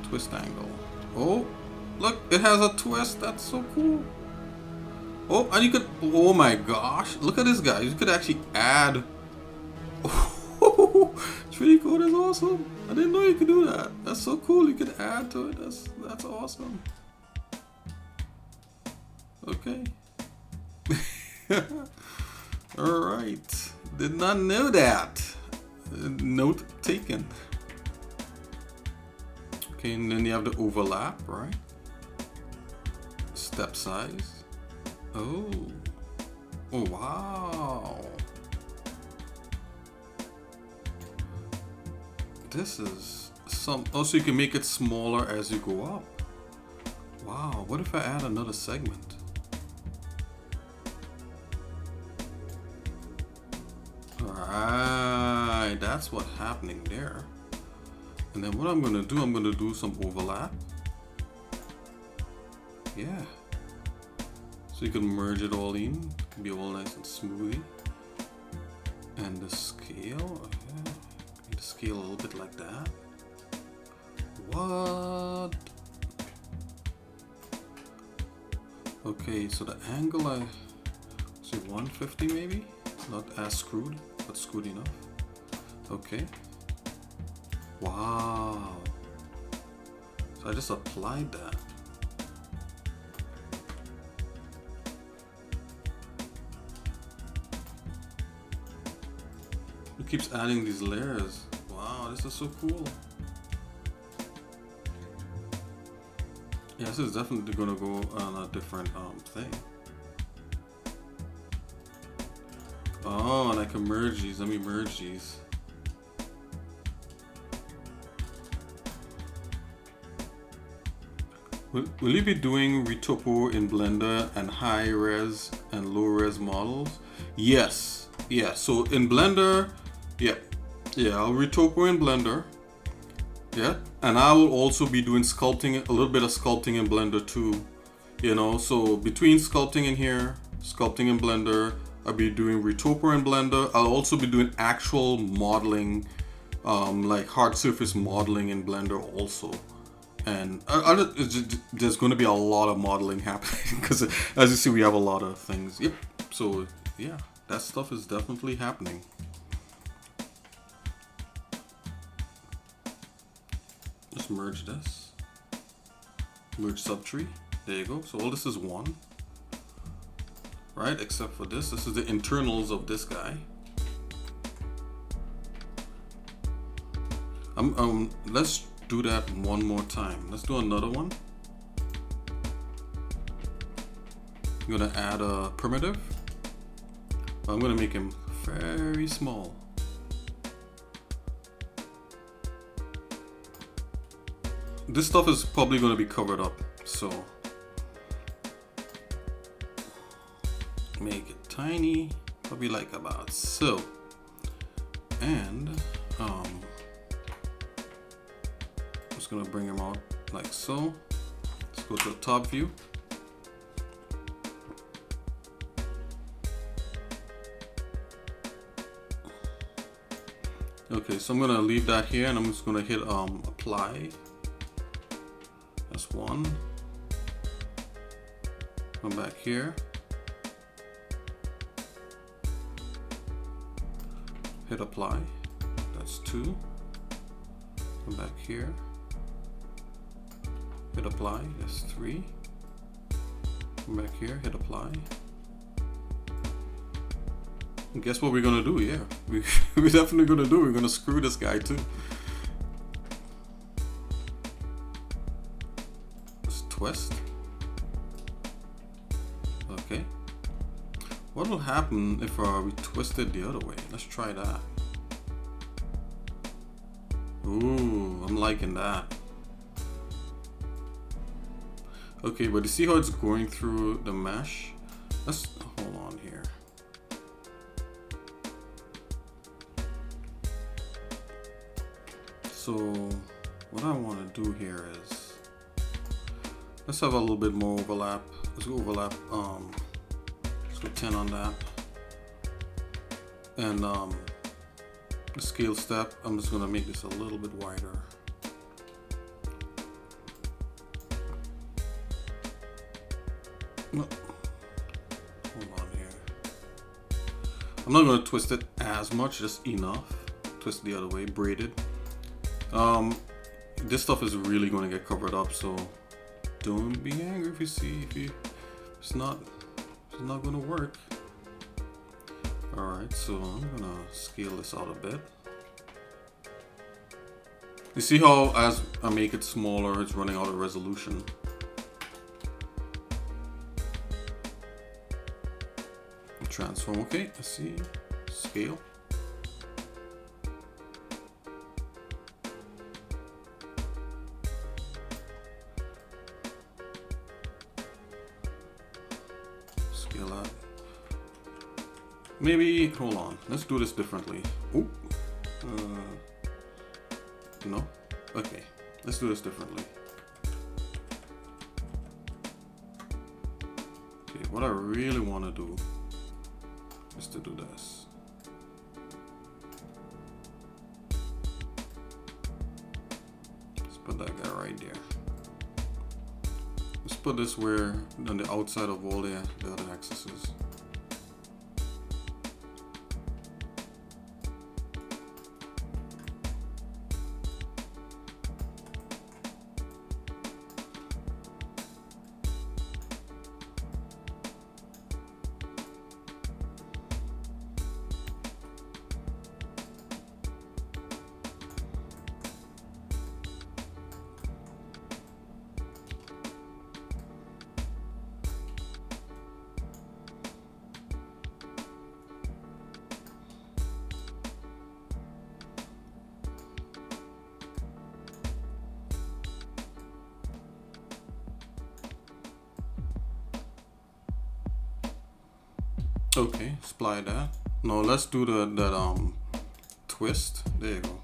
[SPEAKER 1] Twist angle. Oh, look, it has a twist. That's so cool. Oh, and you could, oh my gosh, look at this guy. You could actually add. Oh, it's really cool. That's awesome. I didn't know you could do that. That's so cool. You could add to it. That's awesome. Okay. All right. Did not know that. Note taken. Okay, and then you have the overlap, right? Step size. Oh wow. This is some. Also, you can make it smaller as you go up. Wow. What if I add another segment? Alright, that's what's happening there. And then what I'm gonna do some overlap. Yeah. So you can merge it all in. It can be all nice and smoothly. And the scale, okay. The scale a little bit like that. What? Okay, so the angle I say 150 maybe? Not as screwed, but screwed enough. Okay. Wow. So I just applied that. It keeps adding these layers. Wow, this is so cool. Yeah, this is definitely gonna go on a different thing. Oh, and I can merge these. Let me merge these. Will you be doing retopo in Blender and high res and low res models? Yes. Yeah. So in Blender, yeah. Yeah, I'll retopo in Blender. Yeah. And I will also be doing sculpting, a little bit of sculpting in Blender too. You know, so between sculpting in here, sculpting in Blender, I'll be doing retopo in Blender. I'll also be doing actual modeling, like hard surface modeling in Blender also. And there's going to be a lot of modeling happening because as you see, we have a lot of things. Yep. So yeah, that stuff is definitely happening. Just merge this. Merge subtree. There you go. So all this is one. Right? Except for this. This is the internals of this guy. Let's do that one more time. Let's do another one. I'm gonna add a primitive. I'm gonna make him very small. This stuff is probably gonna be covered up, so make it tiny, probably like about so. And just gonna bring him out like so. Let's go to the top view. Okay, so I'm gonna leave that here and I'm just gonna hit apply. That's one. Come back here. Hit apply. That's two. Come back here. Hit apply. That's three. Come back here. Hit apply. And guess what we're gonna do? Yeah, we're definitely gonna do. We're gonna screw this guy too. Let's twist. Okay. What will happen if we twist it the other way? Let's try that. Ooh, I'm liking that. Okay, but you see how it's going through the mesh? Let's hold on here. So what I want to do here is let's have a little bit more overlap. Let's go overlap. Let's go 10 on that. And the scale step, I'm just gonna make this a little bit wider. No. Hold on here. I'm not gonna twist it as much, just enough. Twist the other way, braided. This stuff is really gonna get covered up, so don't be angry if you see it's not gonna work. Alright, so I'm gonna scale this out a bit. You see how as I make it smaller, it's running out of resolution. Transform, okay, let's see. Scale. Scale up. Maybe, hold on, let's do this differently. Ooh. No? Okay, let's do this differently. Okay, what I really want to do is to do this. Let's put that guy right there. Let's put this where on the outside of all the other axes. Okay, supply that. Now let's do that twist. There you go.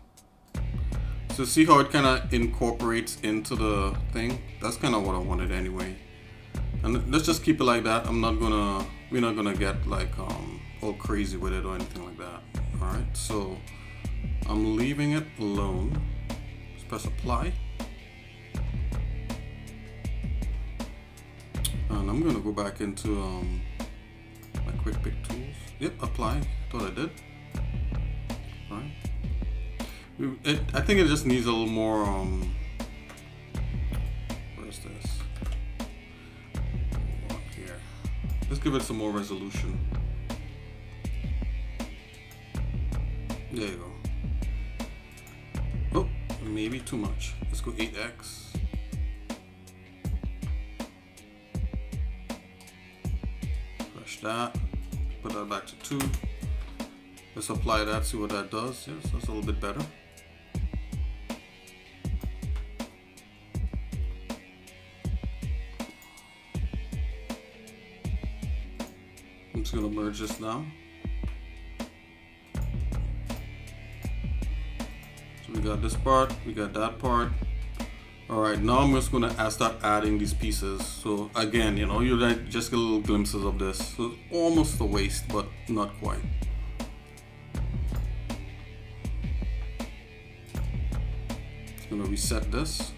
[SPEAKER 1] So see how it kind of incorporates into the thing? That's kind of what I wanted anyway. And let's just keep it like that. We're not gonna get like all crazy with it or anything like that. All right, so I'm leaving it alone. Just press apply. And I'm gonna go back into my quick pick tools. Yep, apply. Thought I did. All right. I think it just needs a little more. Where's this? Up here. Let's give it some more resolution. There you go. Oh, maybe too much. Let's go 8x. That, put that back to 2. Let's apply that, see what that does. Yes, that's a little bit better. I'm just gonna merge this now. So we got this part, we got that part. Alright, now I'm just going to start adding these pieces. So again, you know, you just get little glimpses of this. So it's almost a waste, but not quite. Just going to reset this.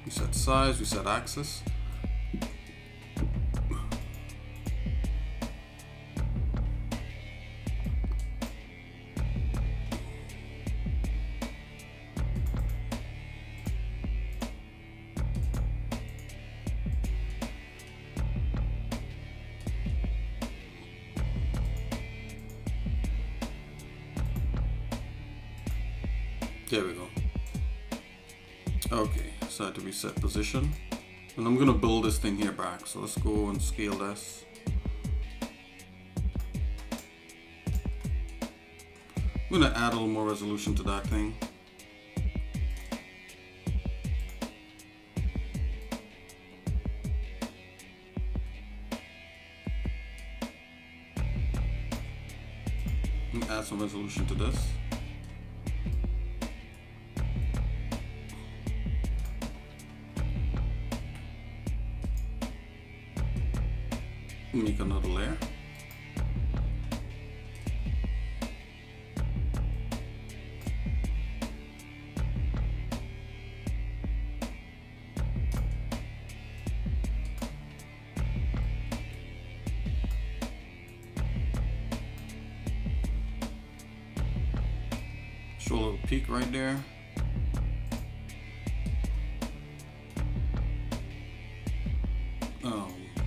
[SPEAKER 1] Reset size, reset axis. There we go. Okay, so I have to reset position. And I'm gonna build this thing here back. So let's go and scale this. I'm gonna add a little more resolution to that thing. And add some resolution to this. Make another layer. Show a little peak right there.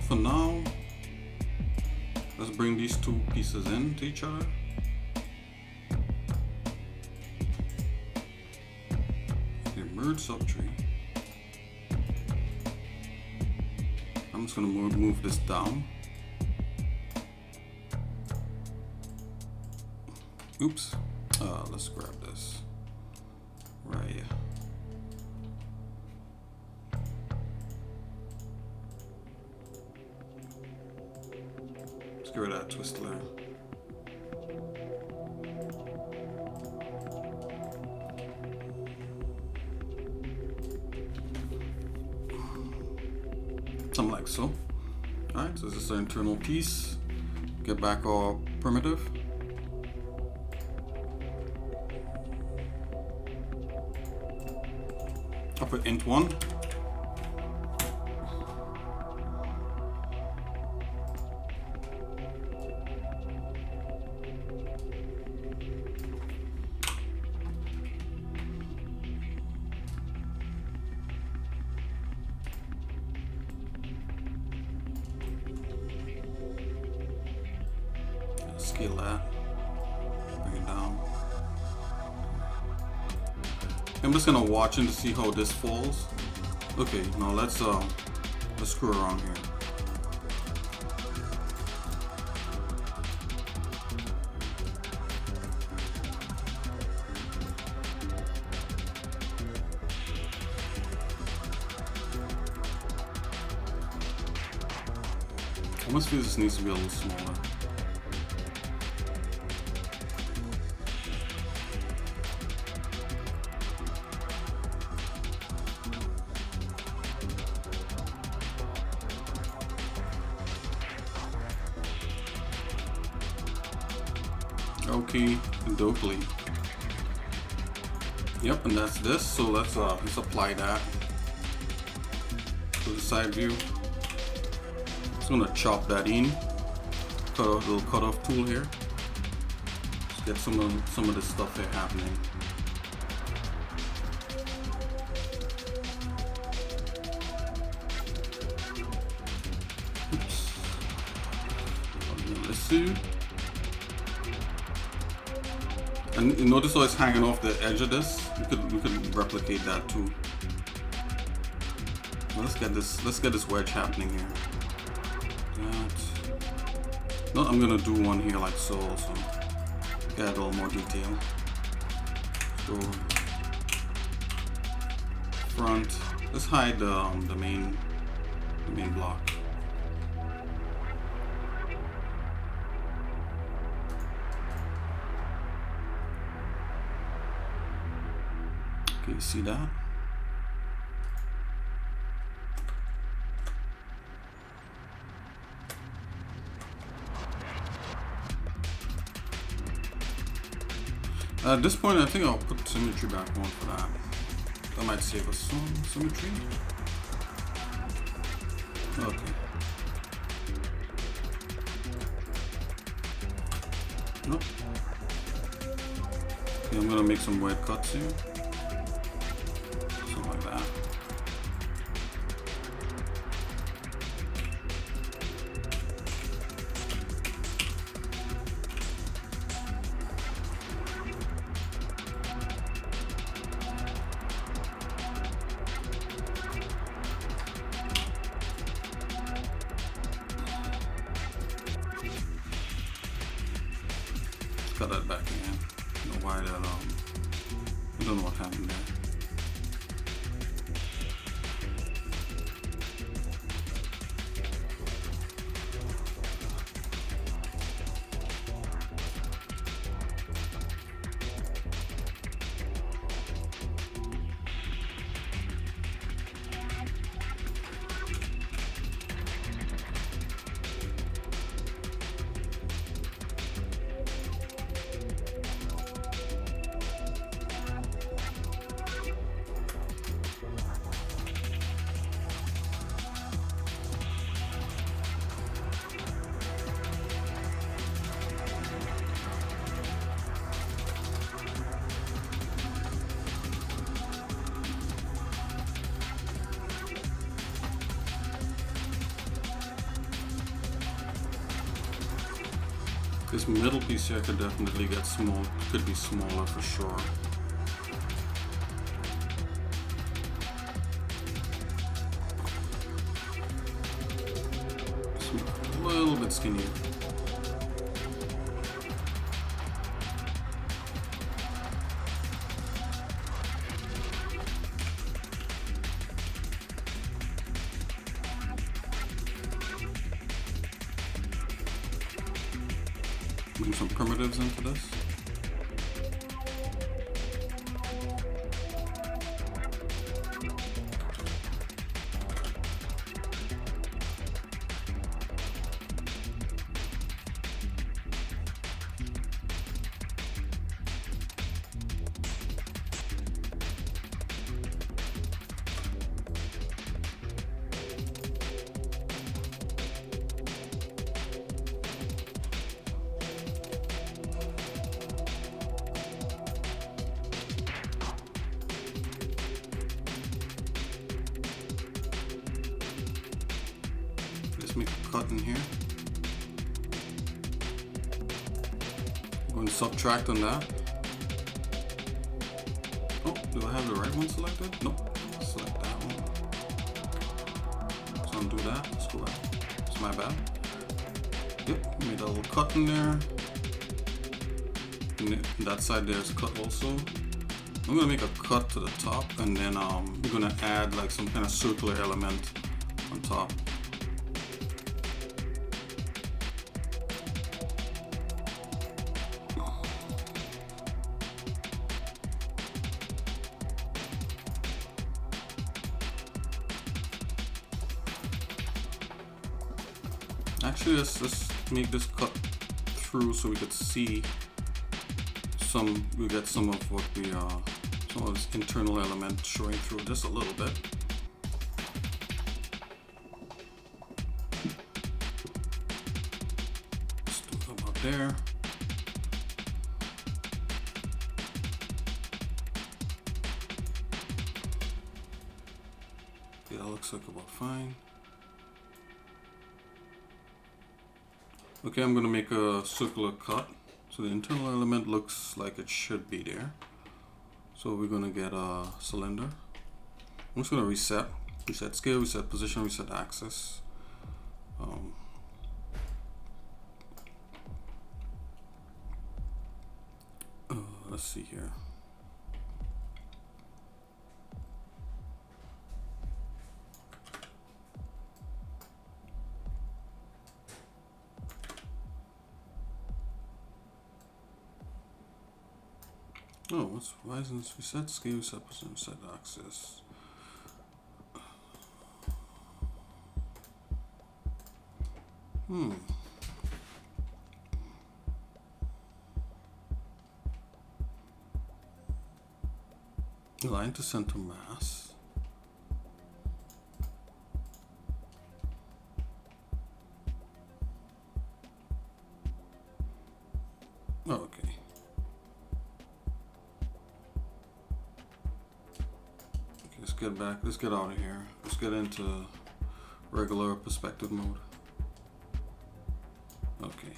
[SPEAKER 1] For now, let's bring these two pieces into each other. Okay, merge subtree. I'm just gonna move this down. Oops. Let's grab this right here. Let's get rid of that twist layer. Something like so. Alright, so this is our internal piece. Get back our primitive. I'll put int 1. Scale that. Bring it down. I'm just gonna watch it to see how this falls. Okay, now let's screw around here. I almost feel this needs to be a little smaller. Okay, dopely. Yep, and that's this. So let's apply that to the side view. Just gonna chop that in. Cut a little cutoff tool here. Just get some of this stuff here happening. Oops. Let's see. And you notice how it's hanging off the edge of this? We could replicate that too. Well, let's get this wedge happening here. That. No, I'm gonna do one here like so also. Get a little more detail. So front. Let's hide the main block. You see that? At this point, I think I'll put symmetry back on for that. That might save us some symmetry. Okay. Nope. Okay, I'm gonna make some wide cuts here. Something like that. Cut that back again. I don't know why that I don't know what happened there. This middle piece here could definitely get small, could be smaller for sure. A little bit skinnier. Bring some primitives into this. Make a cut in here. I'm going to subtract on that. Oh, do I have the right one selected? Nope. Select that one. So undo that. Let's go back. It's my bad. Yep, made a little cut in there. And that side there is cut also. I'm gonna make a cut to the top, and then we're gonna add like some kind of circular element on top. Actually, let's make this cut through so we could see we get some of what we some of this internal element showing through just a little bit. Just do about there. Yeah, that looks like about fine. Okay, I'm gonna make a circular cut. So the internal element looks like it should be there. So we're gonna get a cylinder. I'm just gonna reset scale, reset position, reset axis. Let's see here. Oh, why isn't this reset scale, reset position, reset axis? Align to center mass. Oh, okay. Let's get back. Let's get out of here. Let's get into regular perspective mode. Okay.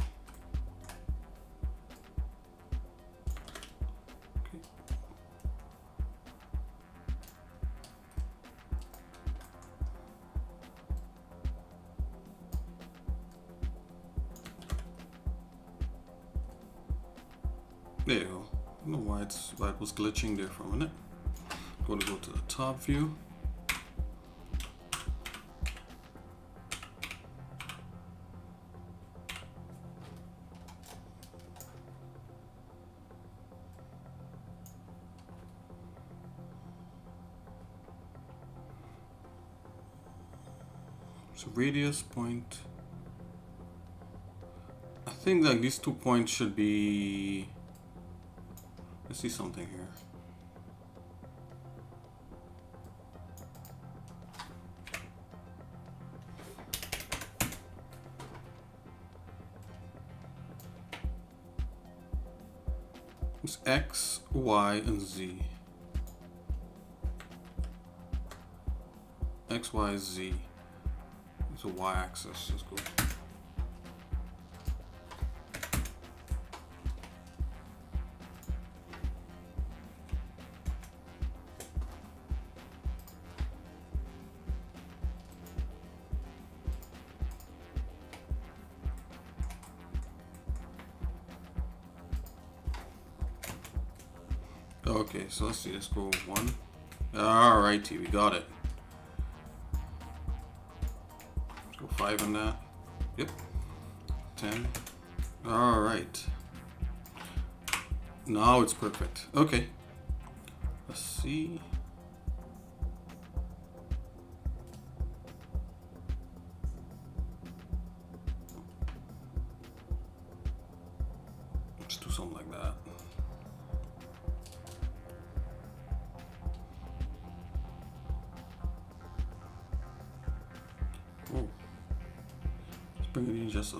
[SPEAKER 1] There you go. I don't know why it was glitching there for a minute. Going to go to the top view. So radius point. I think like these 2 points should be. Let's see something here. It's X, Y, and Z. X, Y, Z. It's a Y axis. Let's go. Okay, so let's see, let's go 1. Alrighty, we got it. Let's go 5 on that. Yep. 10. Alright. Now it's perfect. Okay. Let's see. Let's do something like that. Oh, let's bring it in just a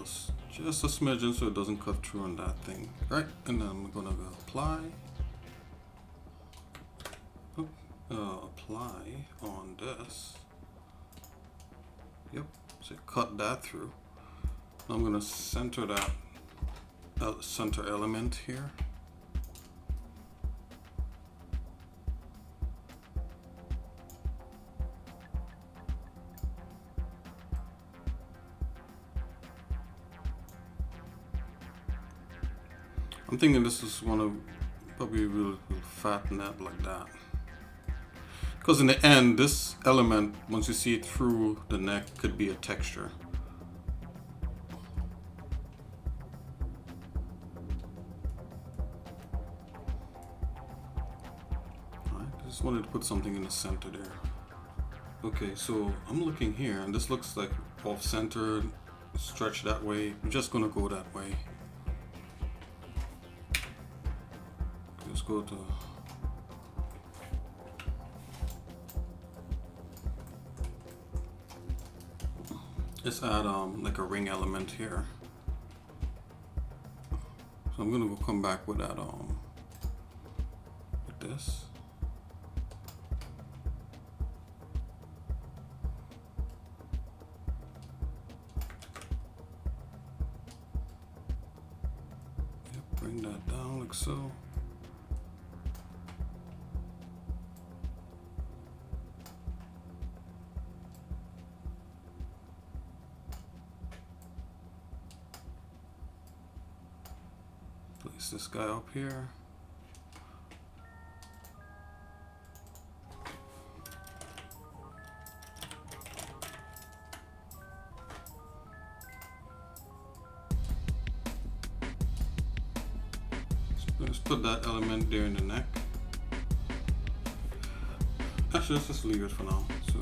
[SPEAKER 1] smidgen so it doesn't cut through on that thing. Right, and then I'm gonna go apply. Apply on this. Yep, so cut that through. I'm gonna center that center element here. I'm thinking this is one of probably we'll fatten that like that. Because in the end, this element, once you see it through the neck, could be a texture. Alright, I just wanted to put something in the center there. Okay, so I'm looking here, and this looks like off center, stretch that way. I'm just gonna go that way. Let's go to let's add like a ring element here. So I'm gonna go come back with that with this. Yep, bring that down like so. Place this guy up here. Let's put that element there in the neck. Actually, let's just leave it for now. So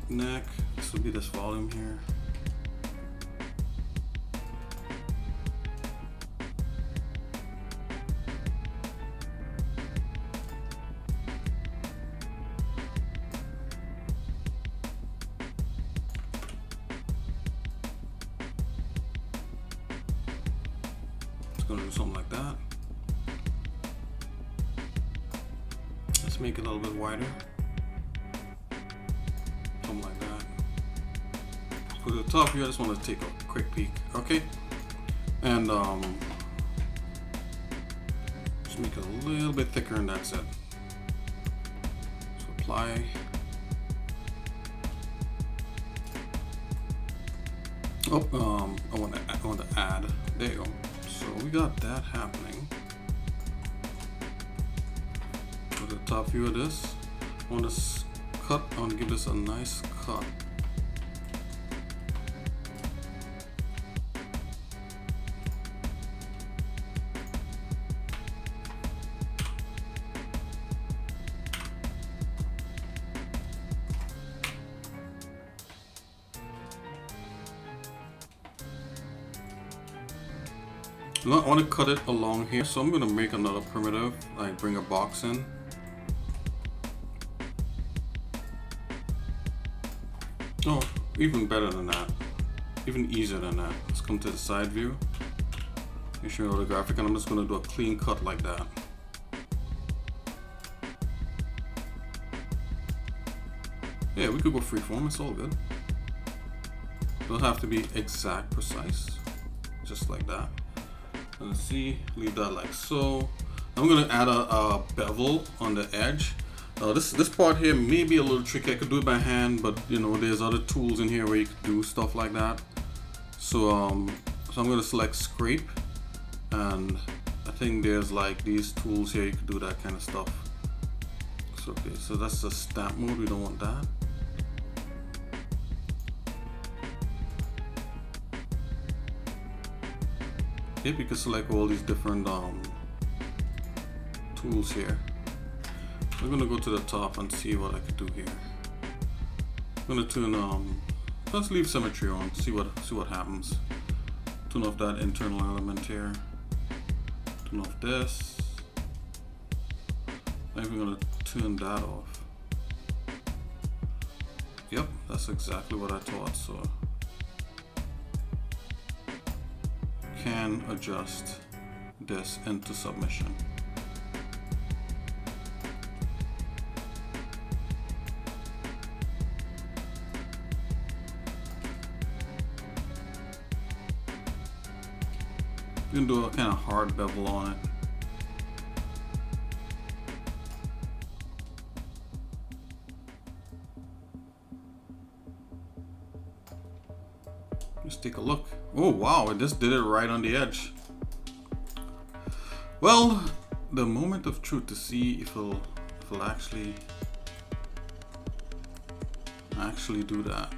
[SPEAKER 1] neck, this will be this volume here. Gonna do something like that. Let's make it a little bit wider. Something like that. Let's go to the top here. I just want to take a quick peek. Okay. And just make it a little bit thicker and that's it. So apply. Oh, I want to add. There you go. So we got that happening. Go to the top view of this. I want to cut. I want to give this a nice cut. I want to cut it along here, so I'm going to make another primitive, like bring a box in. Oh, even better than that. Even easier than that. Let's come to the side view. Make sure you know the graphic, and I'm just going to do a clean cut like that. Yeah, we could go freeform, it's all good. Don't have to be exact precise, just like that. Let's see, leave that like so. I'm gonna add a bevel on the edge. This part here may be a little tricky. I could do it by hand, but you know, there's other tools in here where you could do stuff like that. So so I'm gonna select scrape, and I think there's like these tools here you could do that kind of stuff. So okay, so that's the stamp mode. We don't want that. Yep, you can select all these different tools here. I'm gonna go to the top and see what I could do here. I'm gonna tune let's leave symmetry on, see what happens. Tune off that internal element here. Tune off this. I'm even gonna tune that off. Yep, that's exactly what I thought. So can adjust this into submission. You can do a kind of hard bevel on it. Let's take a look. Oh wow, it just did it right on the edge. Well, the moment of truth to see if it'll actually do that.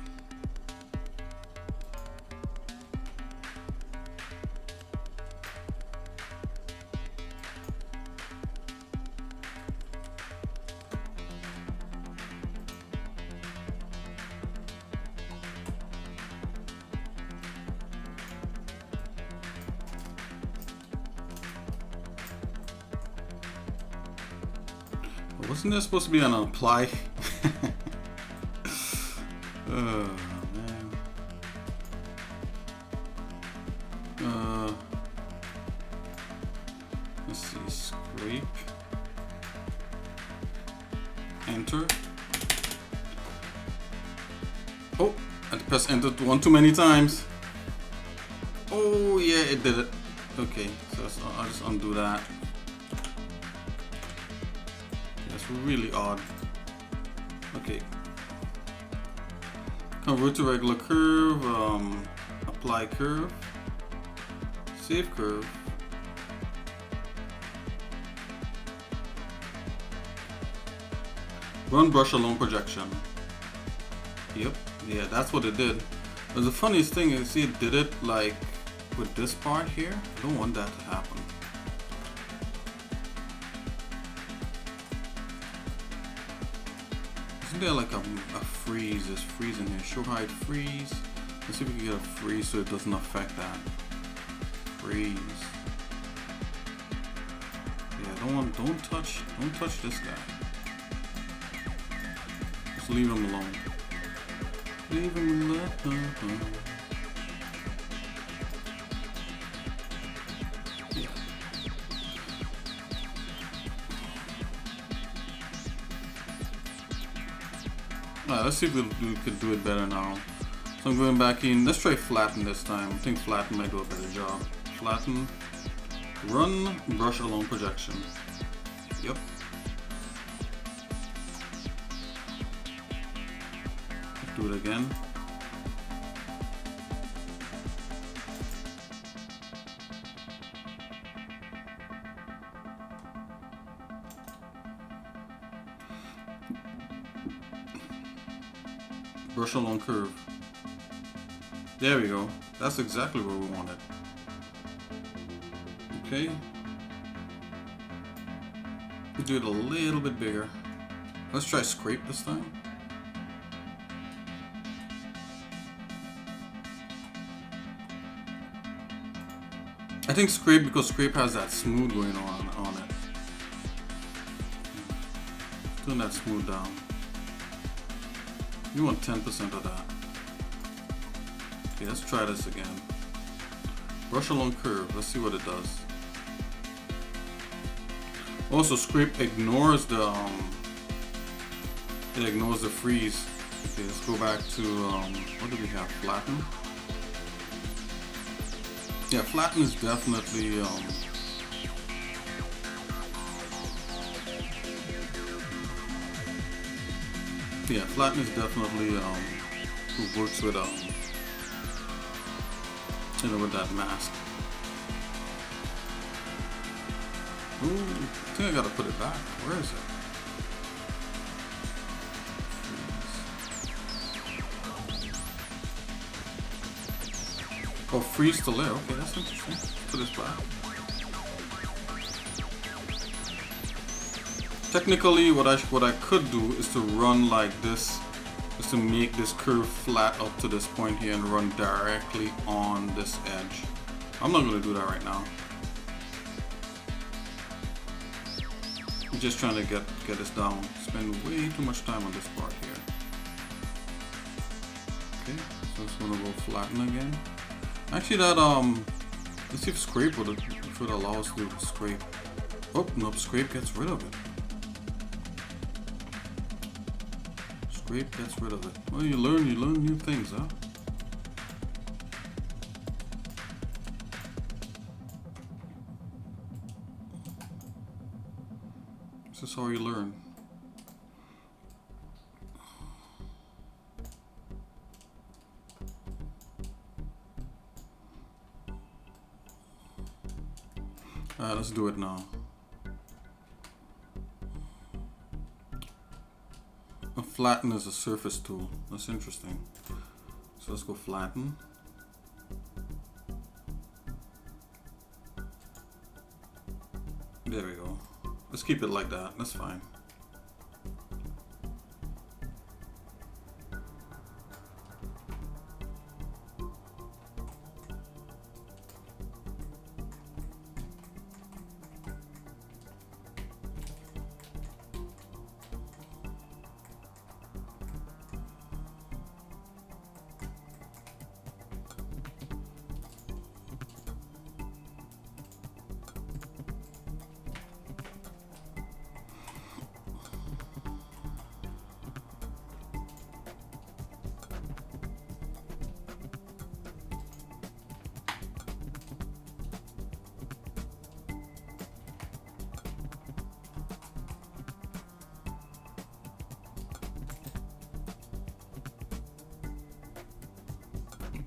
[SPEAKER 1] Wasn't there supposed to be an apply? Man. Let's see, scrape. Enter. Oh, I had to press enter one too many times. Oh yeah, it did it. Okay, so I'll just undo that. That's really odd. Okay. Convert to regular curve. Apply curve. Save curve. Run brush along projection. Yep, yeah, that's what it did. But the funniest thing is, see, it did it like with this part here. I don't want that to happen. Isn't there like a freeze? There's freeze in here. Show hide freeze. Let's see if we can get a freeze so it doesn't affect that. Freeze. Yeah, don't touch this guy. Just leave him alone. Leave him alone. Yeah. Alright, let's see if we could do it better now. So I'm going back in. Let's try flatten this time. I think flatten might do a better job. Flatten. Run brush along projection. Yep. Do it again. Brush along curve. There we go. That's exactly where we want it. Okay. Do it a little bit bigger. Let's try scrape this time. I think scrape, because scrape has that smooth going on it. Turn that smooth down. You want 10% of that. Okay, let's try this again. Brush along curve. Let's see what it does. Also, scrape ignores the it ignores the freeze. Okay, let's go back to what do we have? Flatten. Yeah, flatten is definitely yeah, flatten is definitely who works with you know, with that mask. Ooh, I think I gotta put it back. Where is it? Oh, freeze to layer. Okay, that's interesting. Let's put this back. Technically, what I could do is to run like this, is to make this curve flat up to this point here and run directly on this edge. I'm not gonna do that right now. I'm just trying to get this down. Spend way too much time on this part here. Okay, so it's gonna go flatten again. Actually, that let's see if scrape would, if it allows us to scrape. Oh nope, scrape gets rid of it. Scrape gets rid of it. Well, you learn new things, huh? This is how you learn. Alright, let's do it now. A flatten is a surface tool. That's interesting. So let's go flatten. There we go. Let's keep it like that. That's fine.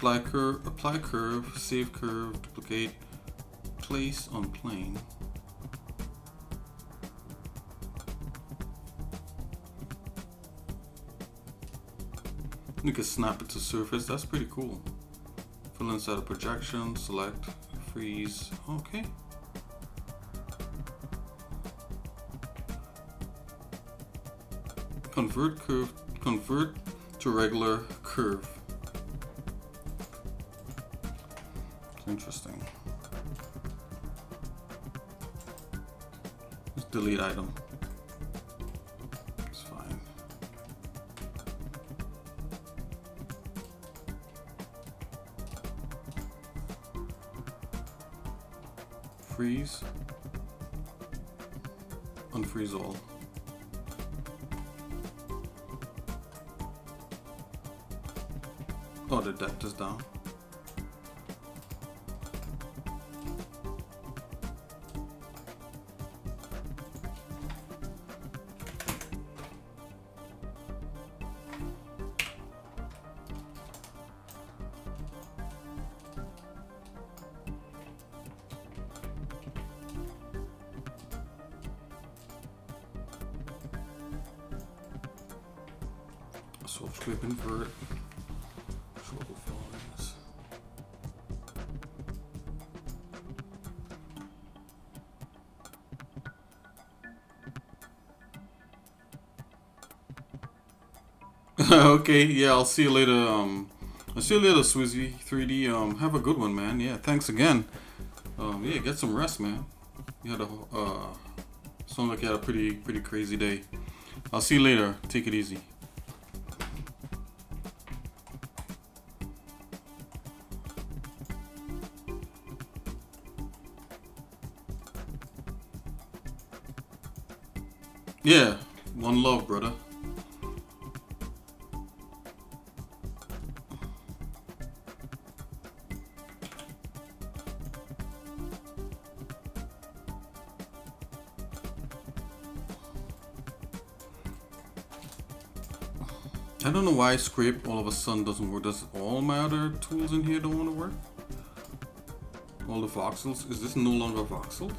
[SPEAKER 1] apply curve, save curve, duplicate, place on plane. You can snap it to surface. That's pretty cool. Fill inside a projection, select, freeze. Okay. Convert to regular curve. Interesting. Let's delete item. It's fine. Freeze. Unfreeze all. Oh, the depth is down. Soft scrape invert. Okay, yeah, I'll see you later. I'll see you later, Swizzy 3D. Have a good one, man. Yeah, thanks again. Yeah, get some rest, man. You had a sound like you had a pretty crazy day. I'll see you later. Take it easy. Yeah, one love, brother. I don't know why scrape all of a sudden doesn't work. Does all my other tools in here don't want to work? All the voxels? Is this no longer voxels?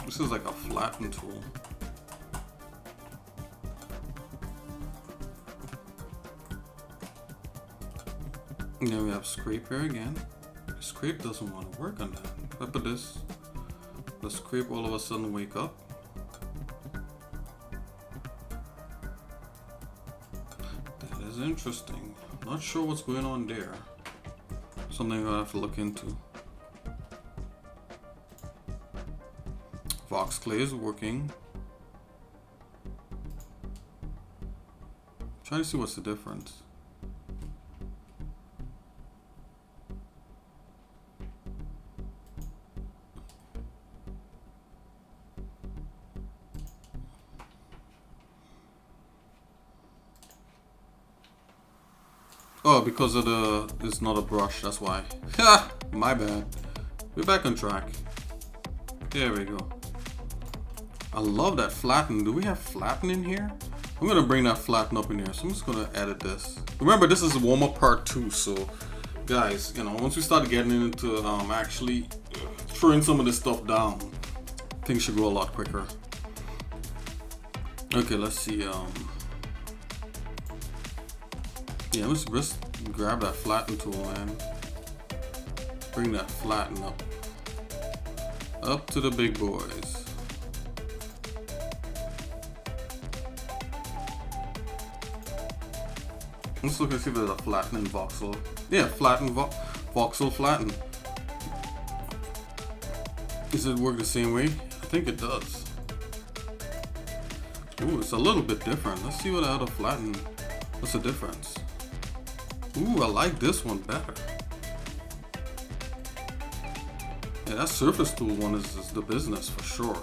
[SPEAKER 1] This is like a flatten tool. And then we have scrape here again. Scrape doesn't want to work on that. If I put this, the scrape all of a sudden wake up. That is interesting. Not sure what's going on there. Something I have to look into. Vox clay is working. Trying to see what's the difference. Oh, because of it's not a brush, that's why. Ha! My bad. We're back on track. There we go. I love that flatten. Do we have flatten in here? I'm gonna bring that flatten up in here. So I'm just gonna edit this. Remember, this is warm-up part 2. So, guys, you know, once we start getting into actually throwing some of this stuff down, things should go a lot quicker. Okay, let's see. Yeah, let's just grab that flatten tool, man. Bring that flatten up to the big boys. Let's look and see if there's a flattening voxel. Yeah, flatten voxel flatten. Does it work the same way? I think it does. Ooh, it's a little bit different. Let's see what out of flatten. What's the difference? Ooh, I like this one better. Yeah, that surface tool one is the business for sure.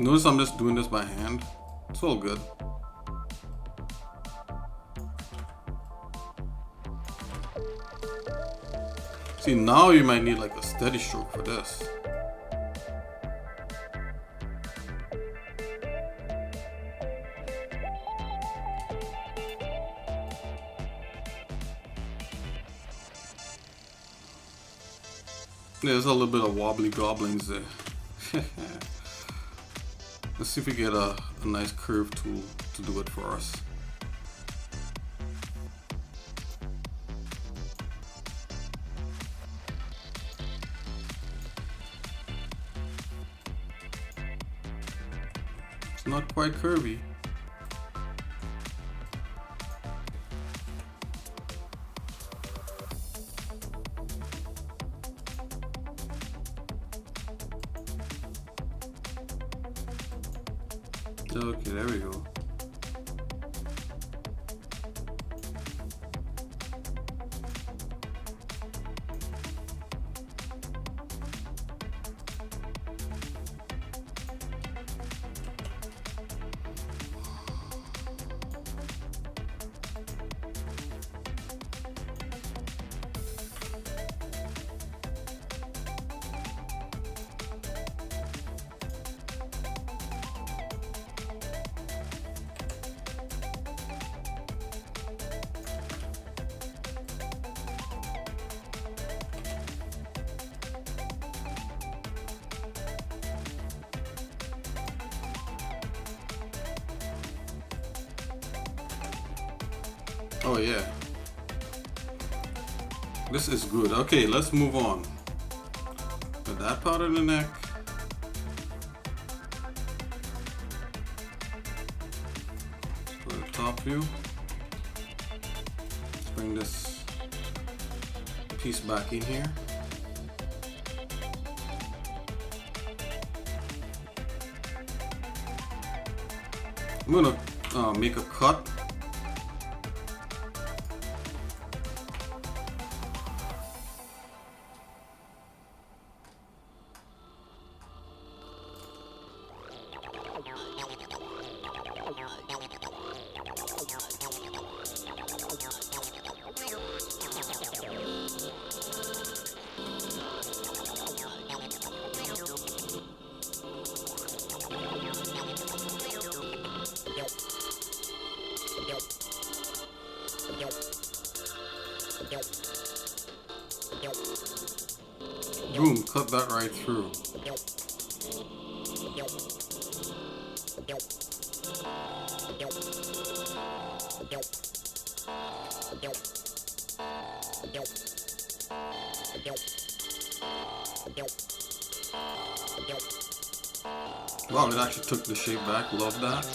[SPEAKER 1] Notice I'm just doing this by hand. It's all good. See, now you might need like a steady stroke for this. There's a little bit of wobbly gobblings there. Let's see if we get a nice curve tool to do it for us. It's not quite curvy. Okay, there we go. Oh yeah, this is good. Okay, let's move on. Put that part of the neck. Let's go to the top view. Let's bring this piece back in here. I'm gonna make a cut. Boom, cut that right through. Wow, it actually took the shape back. Love that.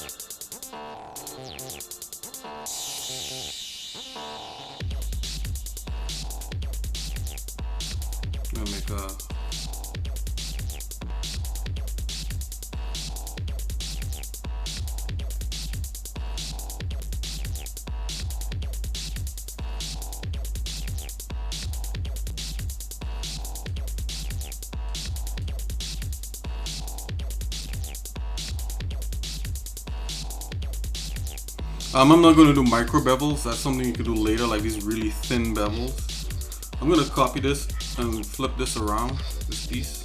[SPEAKER 1] I'm gonna make a I'm not going to do micro bevels. That's something you could do later, like these really thin bevels. I'm going to copy this and flip this around, this piece.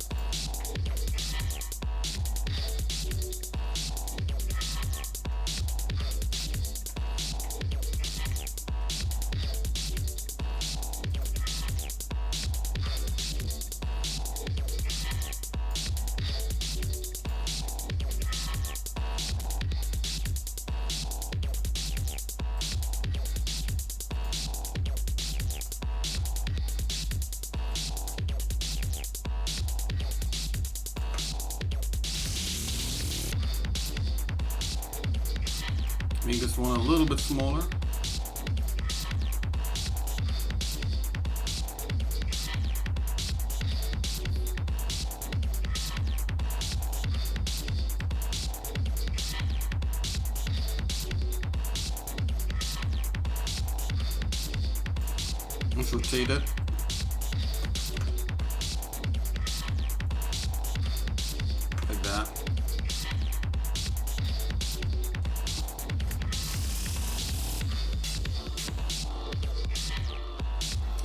[SPEAKER 1] Make this one a little bit smaller. Let's rotate it. Like that.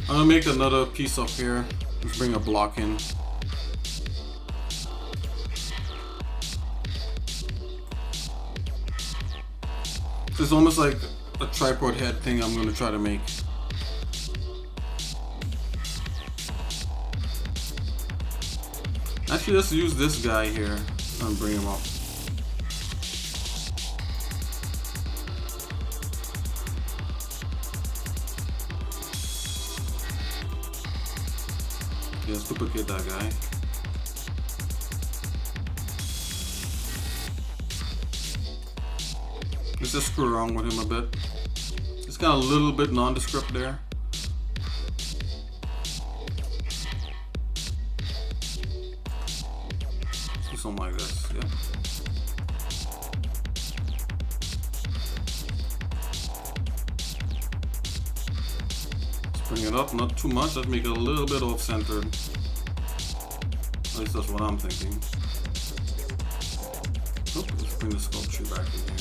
[SPEAKER 1] I'm gonna make another piece up here. Let's bring a block in. It's almost like a tripod head thing I'm gonna try to make. Actually, let's use this guy here and bring him up. Okay, let's duplicate that guy. Let's just screw around with him a bit. It's got a little bit nondescript there. Let's do something like this, yeah. Let's bring it up, not too much, let's make it a little bit off-centered. At least that's what I'm thinking. Oh, let's bring the sculpture back in here.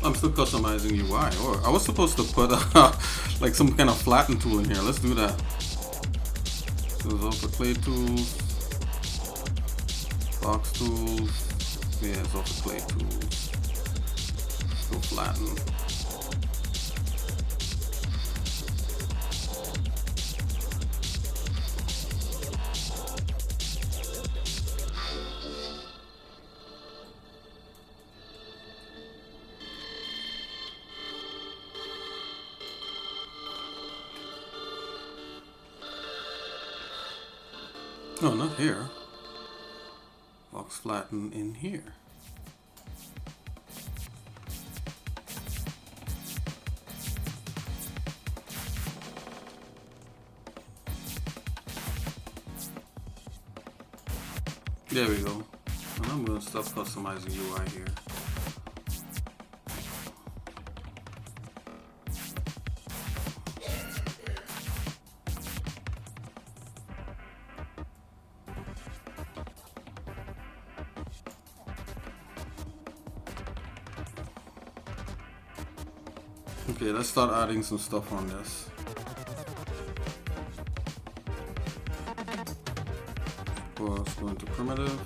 [SPEAKER 1] I'm still customizing UI. Or I was supposed to put like some kind of flatten tool in here. Let's do that. So there's also clay tools, box tools. Yeah, it's also clay tools. Let's go flatten. No, not here. Box flatten in here. There we go. And I'm going to stop customizing UI here. Okay, let's start adding some stuff on this. Well, let's go into primitive.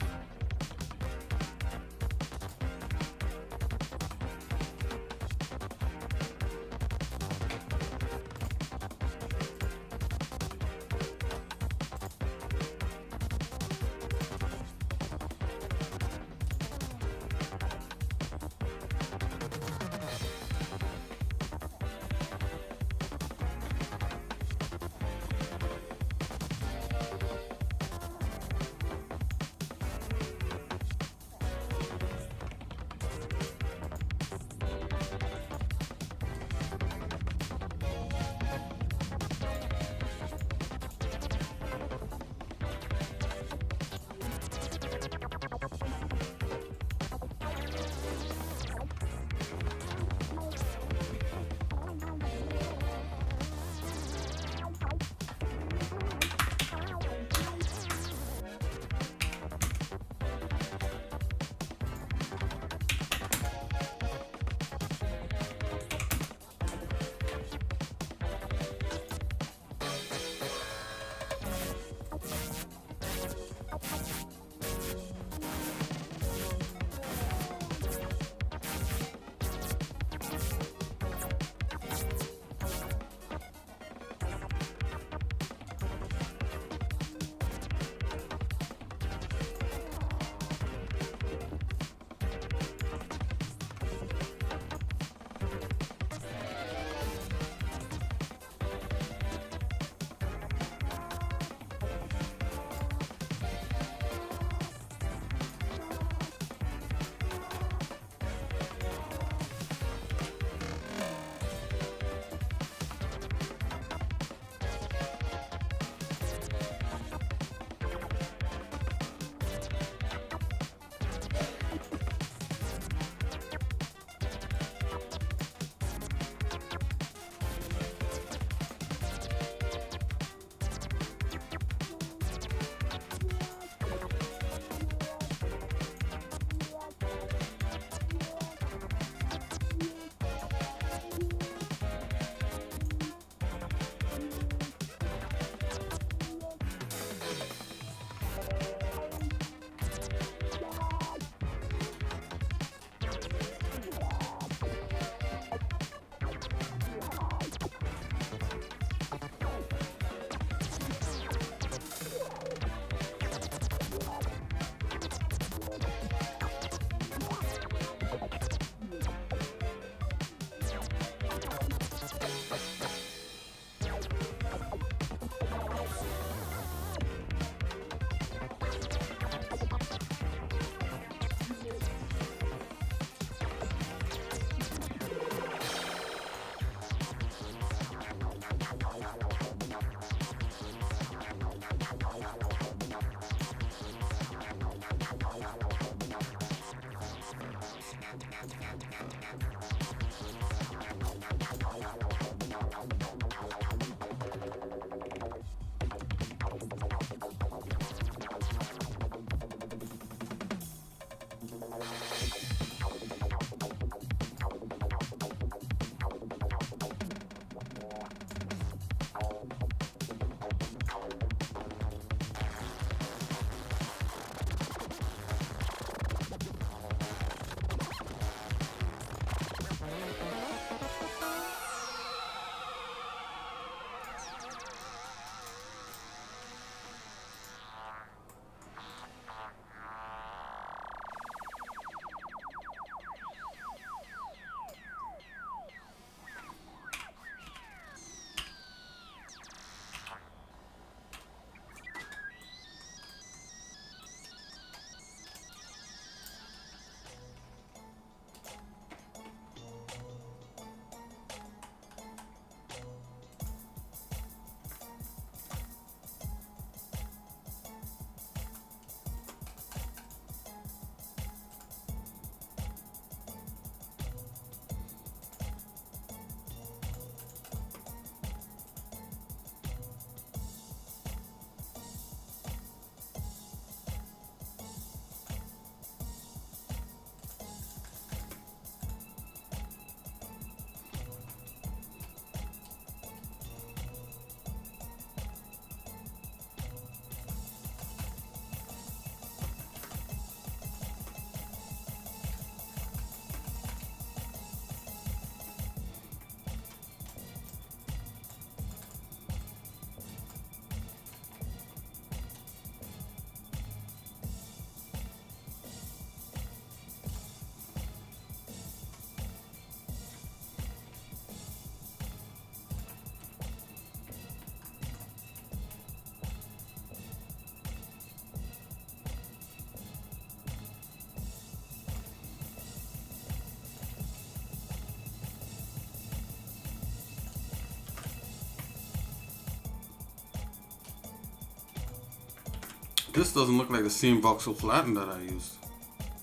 [SPEAKER 1] This doesn't look like the same voxel flatten that I used.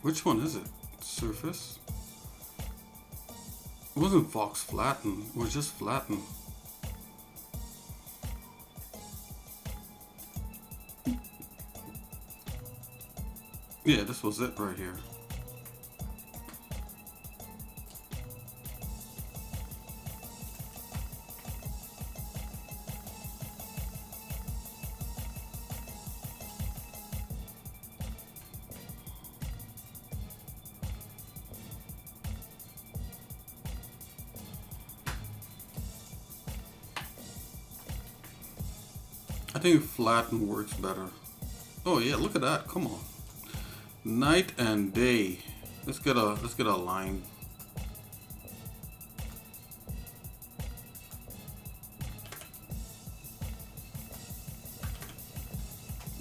[SPEAKER 1] Which one is it? Surface? It wasn't vox flatten, it was just flatten. Yeah, this was it right here. I think flatten works better. Oh yeah, look at that. Come on. Night and day. Let's get a line.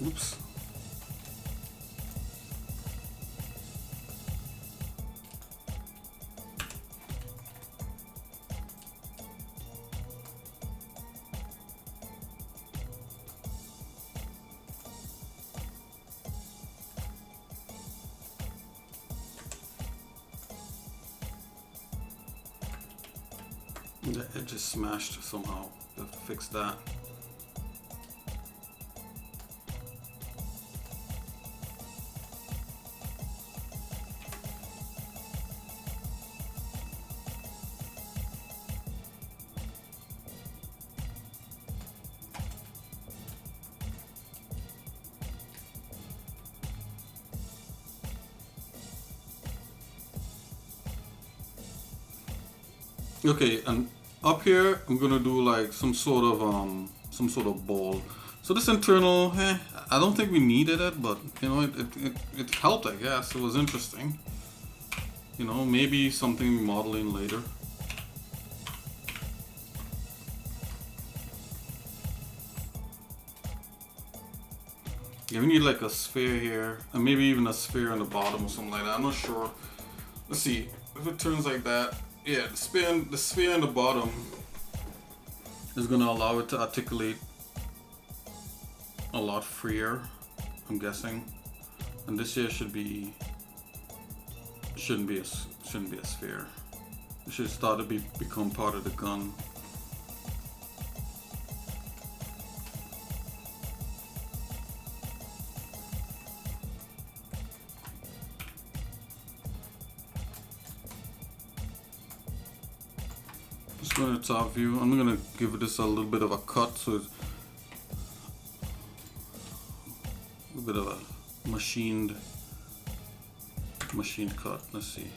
[SPEAKER 1] Oops. The edge is smashed somehow. Let's fix that. Okay, and up here I'm gonna do like some sort of ball. So this internal, I don't think we needed it, but you know, it helped, I guess. It was interesting. You know, maybe something modeling later. Yeah, we need like a sphere here, and maybe even a sphere on the bottom or something like that. I'm not sure. Let's see if it turns like that. Yeah, the sphere on the bottom is gonna allow it to articulate a lot freer, I'm guessing. And this here shouldn't be a sphere. It should start to become part of the gun. Let's go to the top view. I'm gonna give this a little bit of a cut, so it's a bit of a machined cut. Let's see.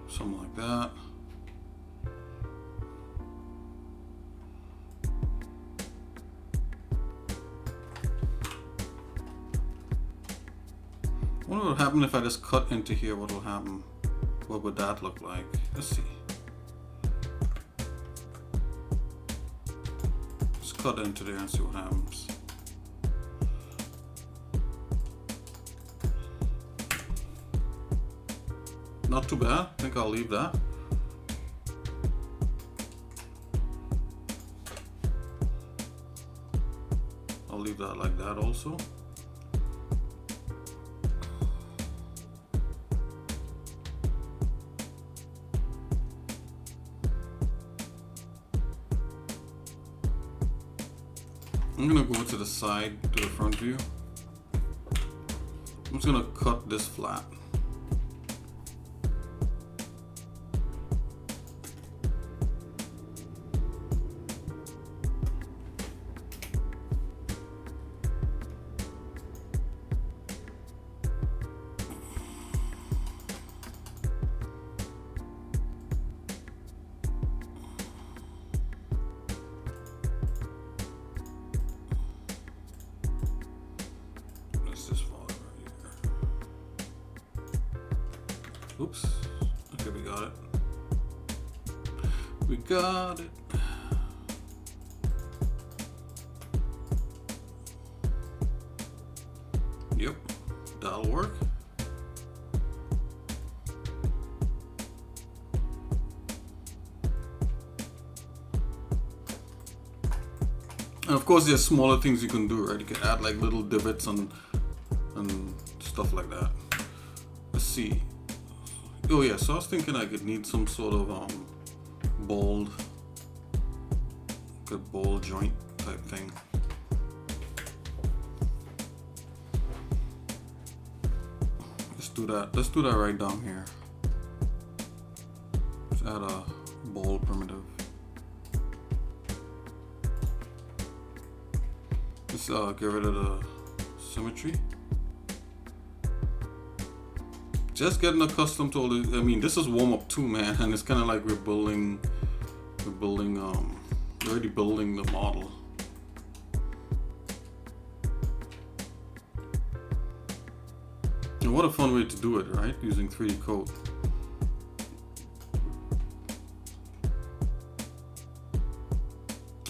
[SPEAKER 1] Something like that. What would happen if I just cut into here? What will happen? What would that look like? Let's see. Just cut into there and see what happens. Not too bad. I think I'll leave that. I'll leave that like that also. I'm gonna go to the side, to the front view. I'm just gonna cut this flat. Oops. Okay, we got it. We got it. Yep, that'll work. And of course, there's smaller things you can do, right? You can add like little divots and stuff like that. Let's see. Oh yeah, so I was thinking I could need some sort of ball joint type thing. Let's do that. Let's do that right down here. Let's add a ball primitive. Let's get rid of the symmetry. Just getting accustomed to all the, I mean, this is warm up too, man, and it's kind of like we're already building the model. And what a fun way to do it, right? Using 3D code.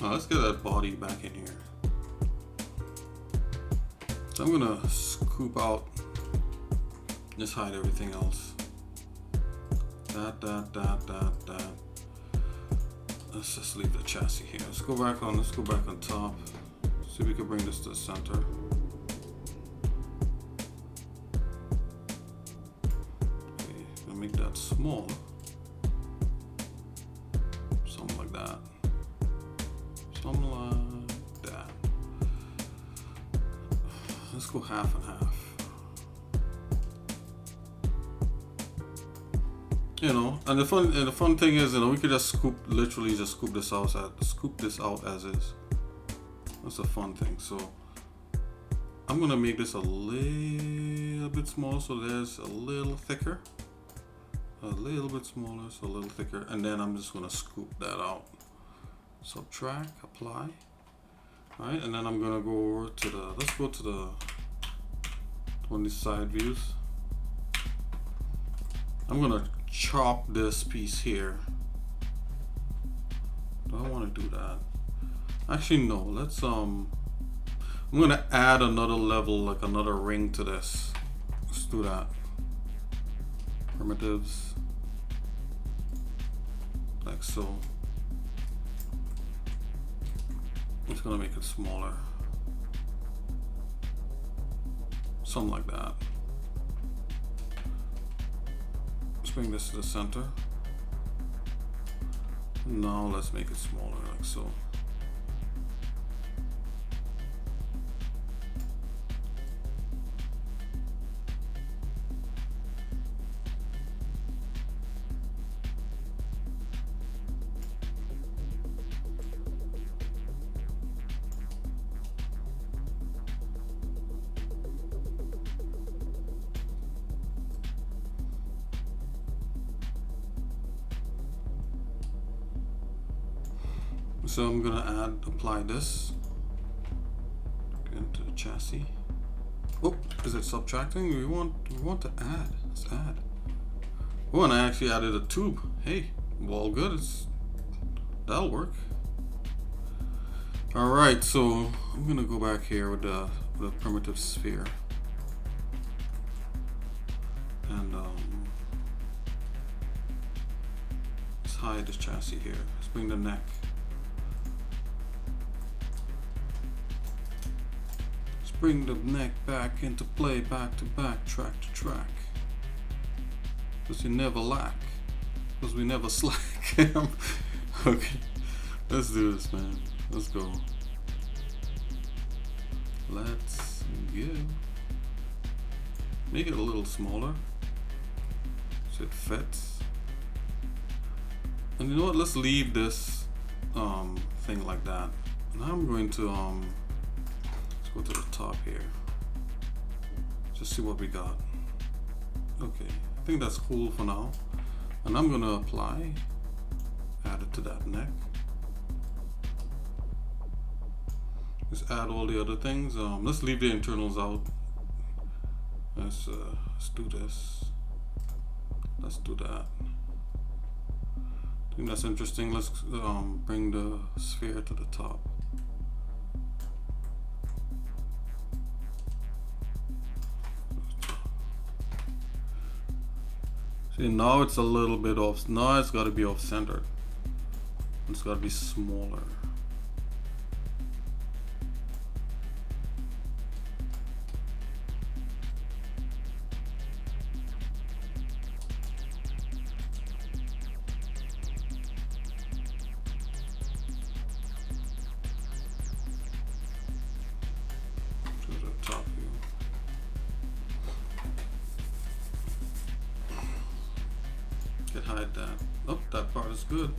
[SPEAKER 1] Let's get that body back in here. So I'm gonna scoop out, just hide everything else. That. Let's just leave the chassis here. Let's go back on top. See if we can bring this to the center. Okay, gonna make that small. Something like that. Something like that. Let's go half and half. You know, and the fun thing is, you know, we could just literally just scoop this out as is. That's a fun thing. So I'm gonna make this a little bit smaller, so there's a little thicker, a little bit smaller, so a little thicker, and then I'm just gonna scoop that out. Subtract, apply. All right, and then I'm gonna go over to the. Let's go to the one of these side views. I'm gonna chop this piece here. Do I want to do that? Actually, no. Let's I'm gonna add another level, like another ring to this. Let's do that. Primitives, like so. It's gonna make it smaller, something like that. Let's bring this to the center. Now let's make it smaller, like so. So I'm gonna apply this into the chassis. Oh, is it subtracting? We want to add. Let's add. Oh, and I actually added a tube. Hey, well, all good. That'll work. All right, so I'm gonna go back here with the primitive sphere, and let's hide this chassis here. Let's bring the neck. Bring the neck back into play, back to back, track to track. Because you never lack. Because we never slack. Okay, let's do this, man. Let's go. Let's go. Make it a little smaller so it fits. And you know what? Let's leave this thing like that. Now I'm going to go to the top here. Just see what we got. Okay, I think that's cool for now. And I'm gonna apply, add it to that neck. Let's add all the other things. Let's leave the internals out. Let's do this. Let's do that. I think that's interesting. Let's bring the sphere to the top. See, now it's a little bit off. Now it's got to be off centered. It's got to be smaller. Hide that. Oh, that part is good.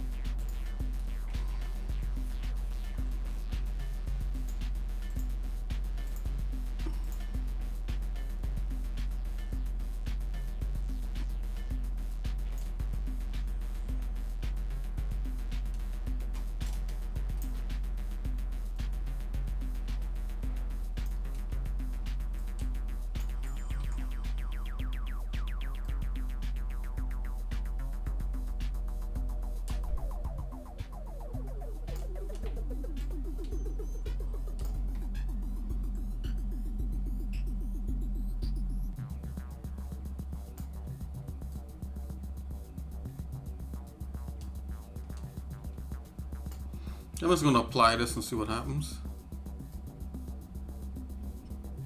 [SPEAKER 1] I'm just gonna apply this and see what happens.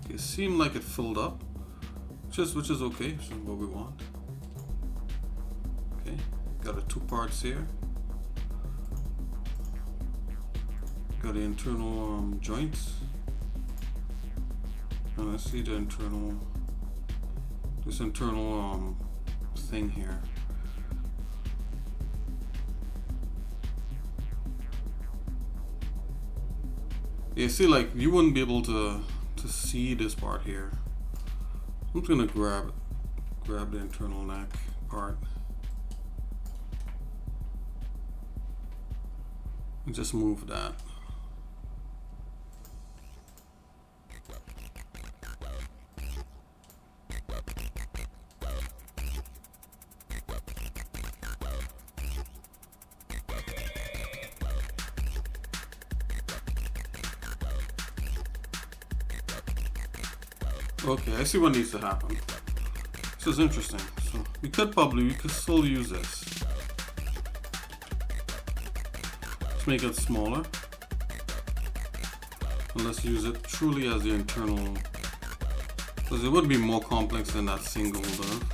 [SPEAKER 1] It seemed like it filled up, which is okay, which is what we want. Okay, got the two parts here. Got the internal joints. And let's see the internal, this internal thing here. Yeah, see, like you wouldn't be able to see this part here. I'm just gonna grab the internal neck part and just move that. Okay, I see what needs to happen. This is interesting. So we could still use this. Let's make it smaller. And let's use it truly as the internal, because it would be more complex than that single nerve.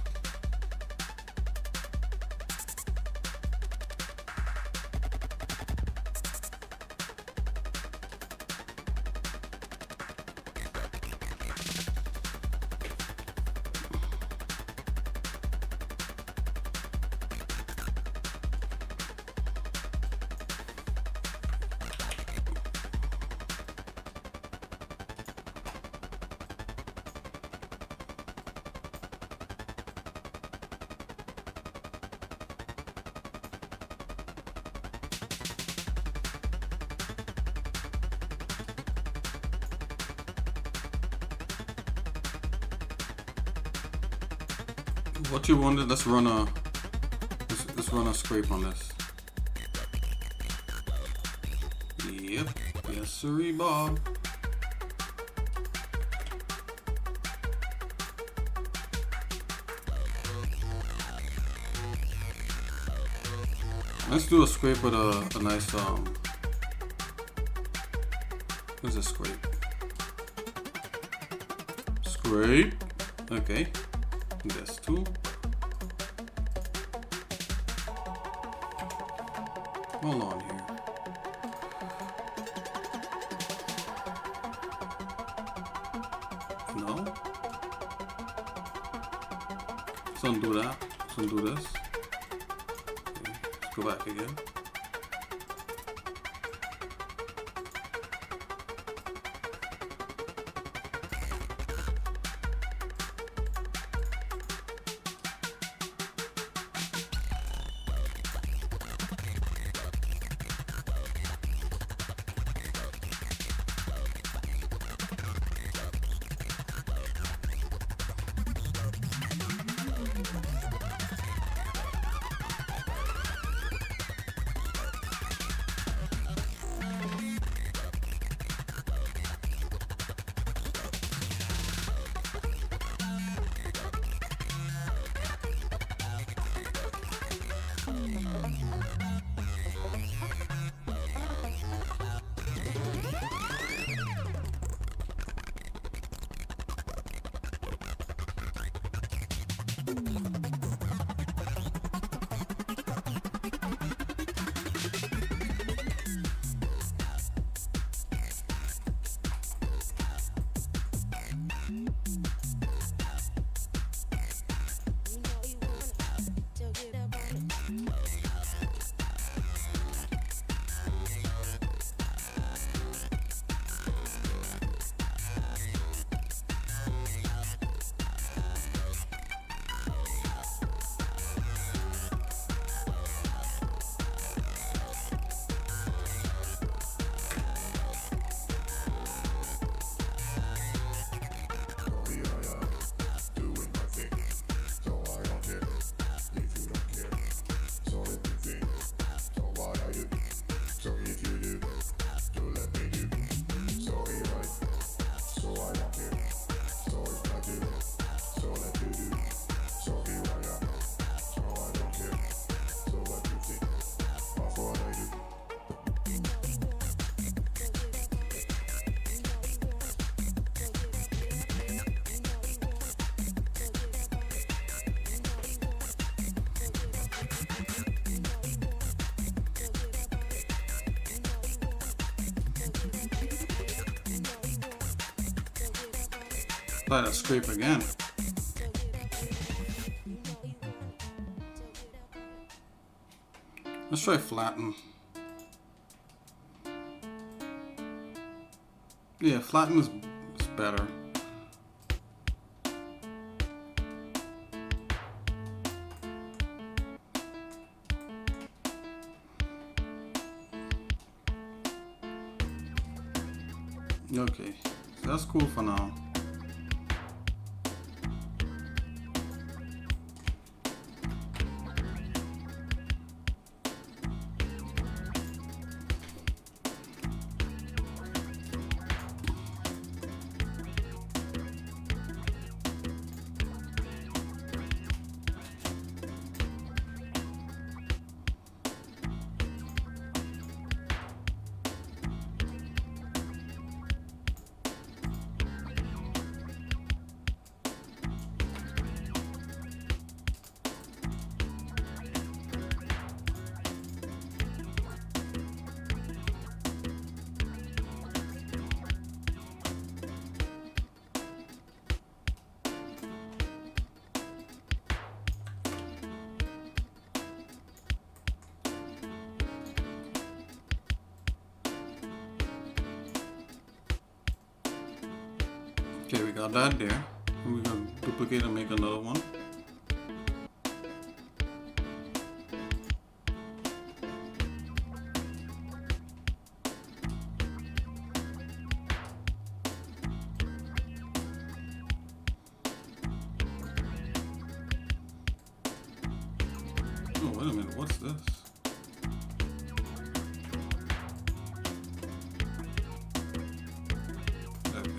[SPEAKER 1] What you wanted, let's run a scrape on this. Yep, yes sirree, Bob. Let's do a scrape with a nice what's a scrape? Scrape. Okay. This too. Hold on here. No. Let's undo that. Let's undo this. Okay. Let's go back again. Apply that scrape again. Let's try flatten. Yeah, flatten is better. Okay, so that's cool for now. Okay, we got that there. And we're gonna duplicate and make another one. Oh, wait a minute, what's this? Okay.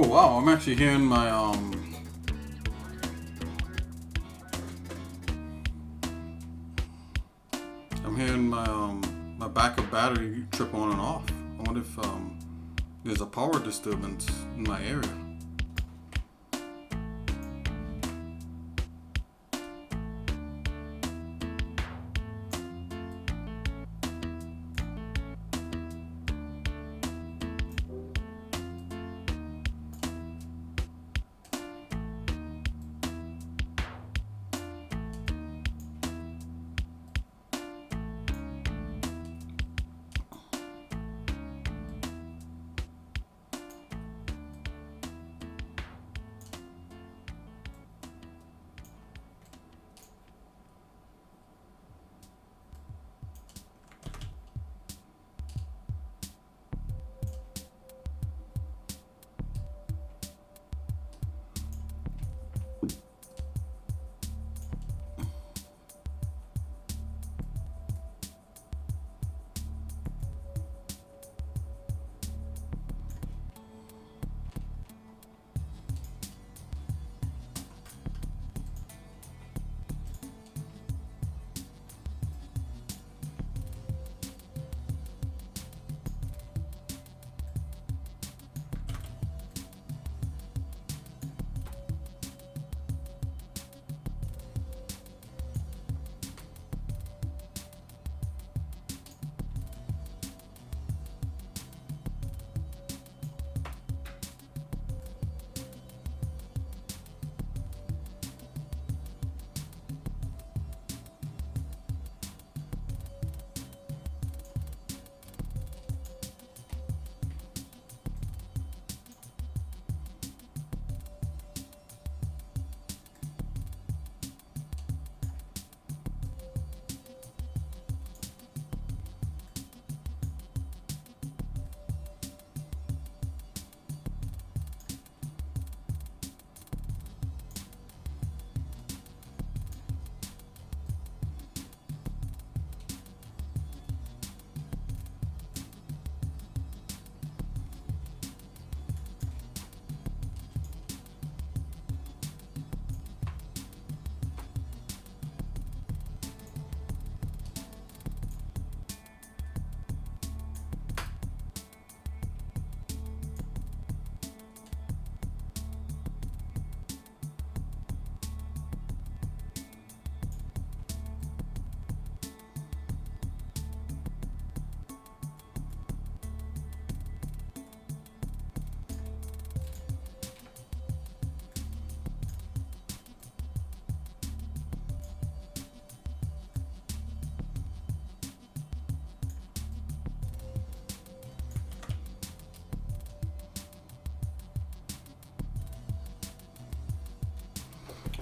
[SPEAKER 1] Oh wow, I'm actually hearing my my backup battery trip on and off. I wonder if there's a power disturbance in my area.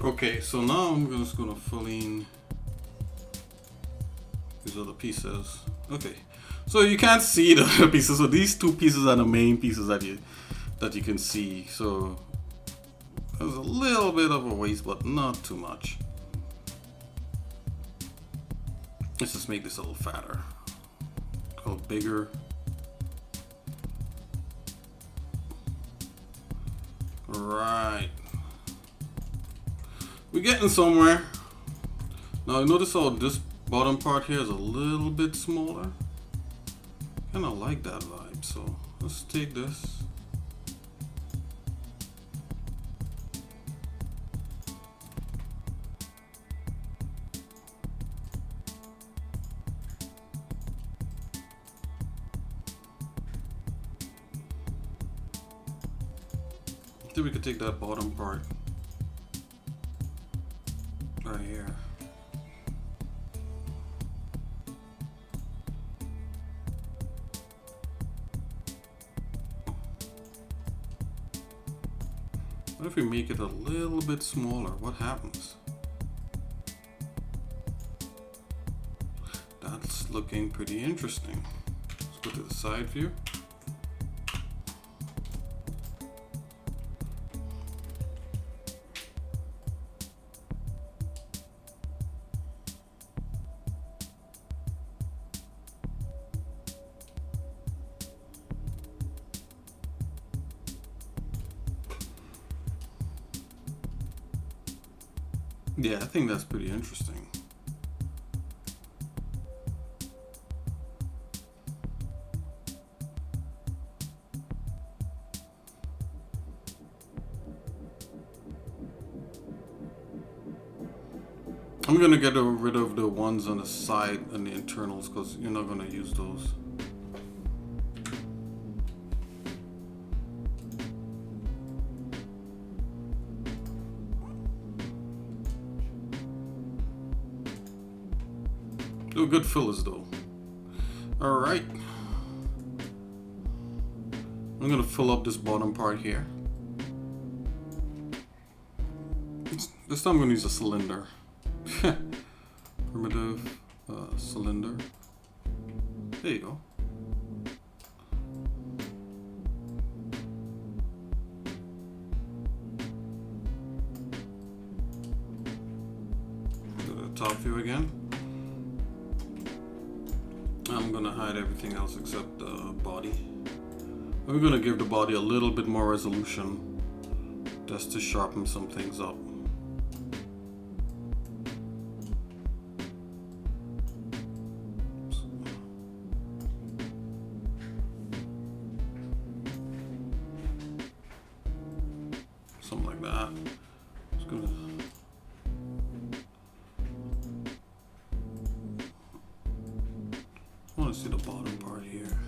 [SPEAKER 1] Okay, so now I'm just gonna fill in these other pieces. Okay, so you can't see the other pieces. So these two pieces are the main pieces that you can see. So there's a little bit of a waste, but not too much. Let's just make this a little fatter, a little bigger. Right. We're getting somewhere. Now notice how this bottom part here is a little bit smaller. Kind of like that vibe. So let's take this. Then we could take that bottom part right here. What if we make it a little bit smaller? What happens? That's looking pretty interesting. Let's go to the side view. Yeah, I think that's pretty interesting. I'm gonna get rid of the ones on the side and the internals because you're not gonna use those. Do good fillers though. All right. I'm gonna fill up this bottom part here. This time I'm gonna use a cylinder. Primitive cylinder. There you go. Go to the top view again. I'm gonna hide everything else except the body. We're gonna give the body a little bit more resolution just to sharpen some things up. Something like that. Just gonna I want to see the bottom part here.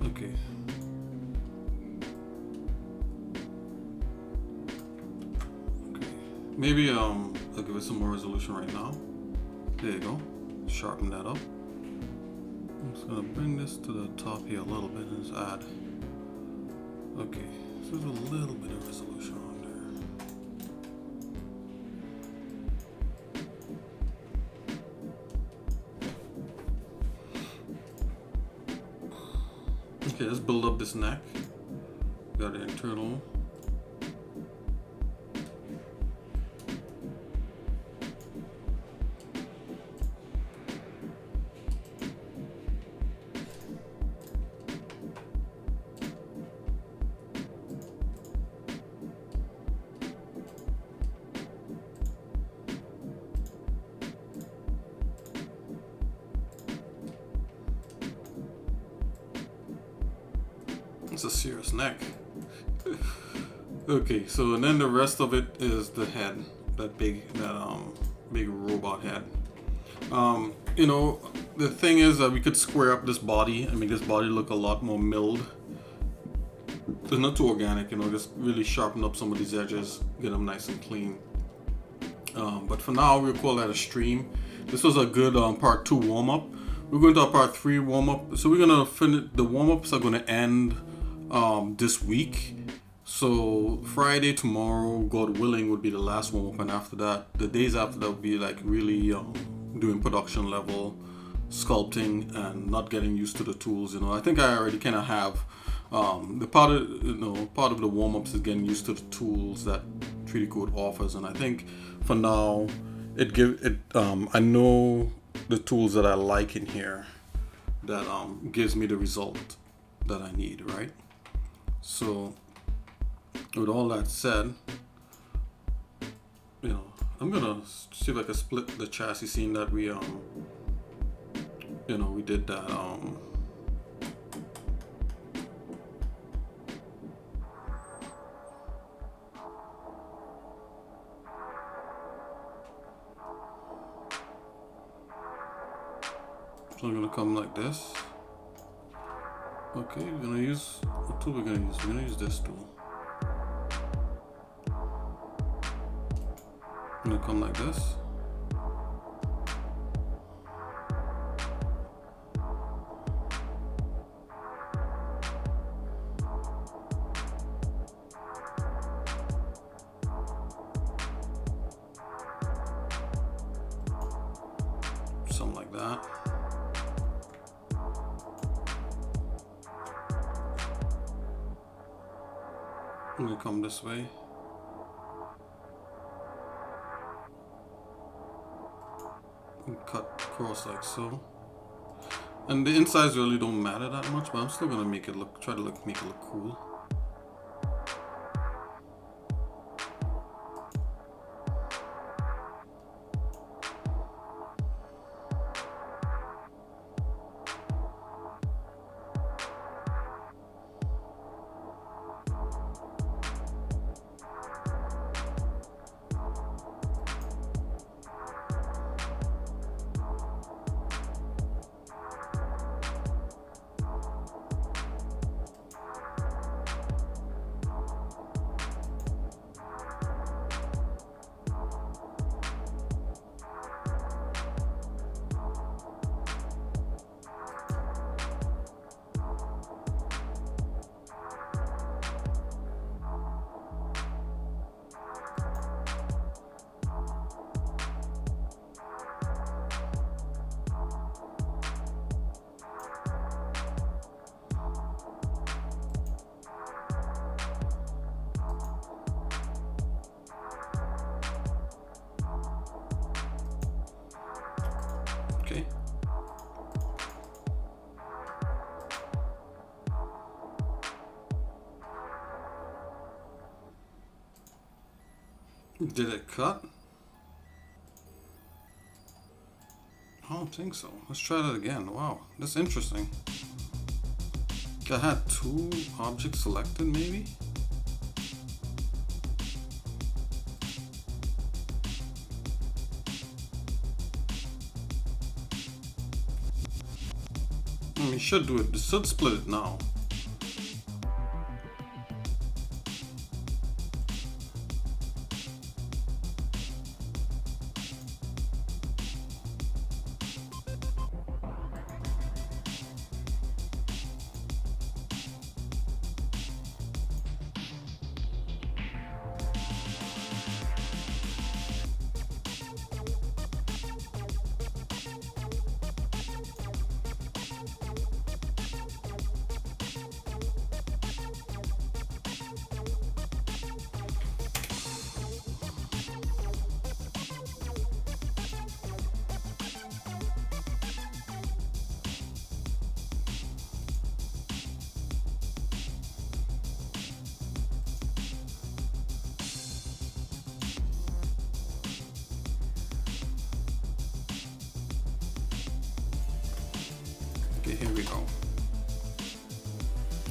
[SPEAKER 1] Okay. Okay. Maybe I'll give it some more resolution right now. There you go. Sharpen that up. I'm just gonna bring this to the top here a little bit and just add. Okay. So there's a little bit of resolution on there. Okay, let's build up this neck. Got the internal. It's a serious neck. Okay, so and then the rest of it is the head, that big robot head. You know, the thing is that we could square up this body and make this body look a lot more milled. It's not too organic, you know, just really sharpen up some of these edges, get them nice and clean. But for now, we'll call that a stream. This was a good part 2 warm-up. we're going to our part 3 warm-up. So we're gonna finish, the warm-ups are gonna end this week. So Friday, tomorrow, God willing, would be the last warm-up, and after that, the days after that would be like really doing production level sculpting and not getting used to the tools. I think I already kind of have the part of the warm-ups is getting used to the tools that 3D Code offers, and I think for now I know the tools that I like in here that gives me the result that I need, right? So with all that said, I'm gonna see if I can split the chassis, seeing that we we did that so I'm gonna come like this. Okay, we're gonna use what tool we're gonna use. We're gonna use this tool. I'm gonna come like this. Something like that. I'm gonna come this way. And cut across like so. And the insides really don't matter that much, but I'm still gonna make it look, make it look cool. Okay. Did it cut? I don't think so. Let's try that again. Wow, that's interesting. I had 2 objects selected, maybe? It should do it. It should split it now. Okay, here we go.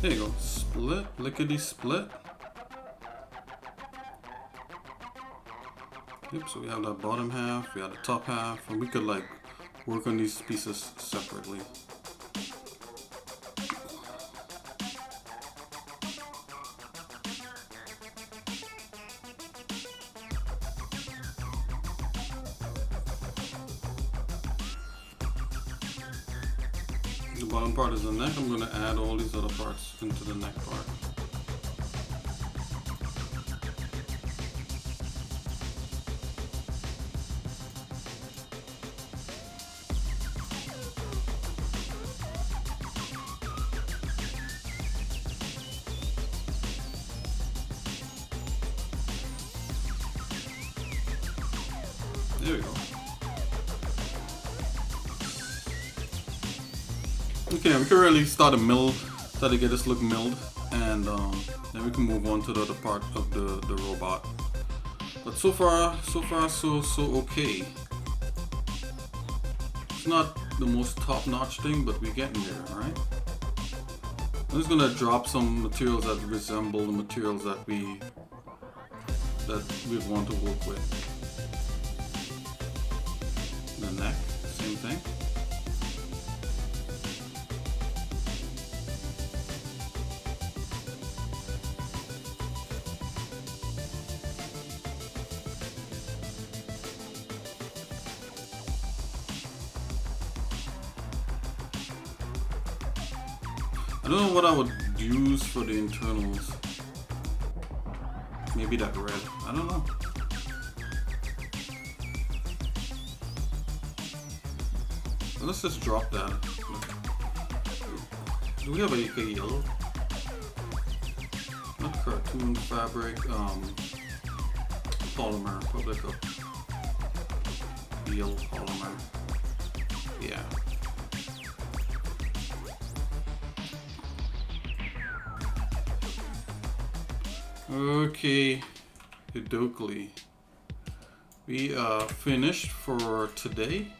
[SPEAKER 1] There you go. Split, lickety split. Yep, so we have that bottom half, we have the top half, and we could like work on these pieces separately. The bottom part is the neck. I'm going to add all these other parts into the neck part. There we go. Okay, we can really start to get this look milled, and then we can move on to the other part of the robot. But so far so okay. It's not the most top-notch thing, but we're getting there, right? I'm just gonna drop some materials that resemble the materials that we'd want to work with. The neck, same thing. I don't know what I would use for the internals. Maybe that red. I don't know. Let's just drop that. Do we have a yellow? Not cartoon fabric. Polymer. Probably like a yellow polymer. Yeah. Okay, Hidokli. We finished for today,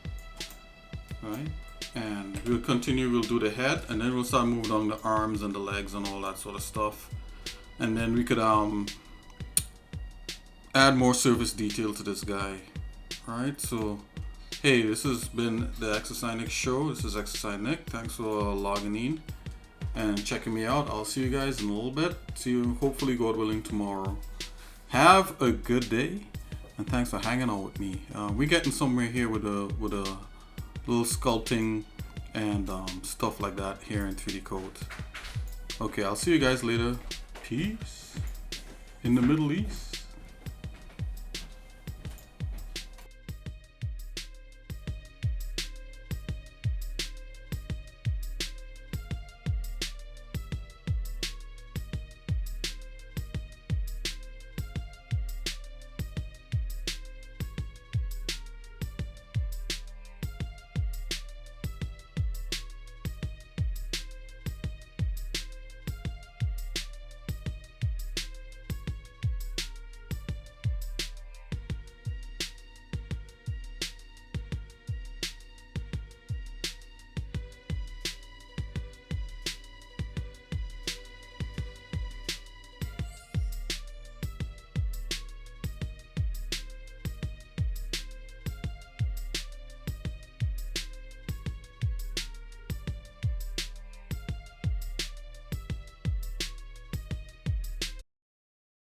[SPEAKER 1] right? And we'll continue. We'll do the head, and then we'll start moving on the arms and the legs and all that sort of stuff. And then we could add more surface detail to this guy. All right. So, hey, this has been the xsinick show. This is xsinick. Thanks for logging in and checking me out. I'll see you guys in a little bit. See you hopefully, God willing, tomorrow. Have a good day, and thanks for hanging out with me. We're getting somewhere here with a little sculpting and stuff like that here in 3D Code. Okay, I'll see you guys later. Peace in the Middle East.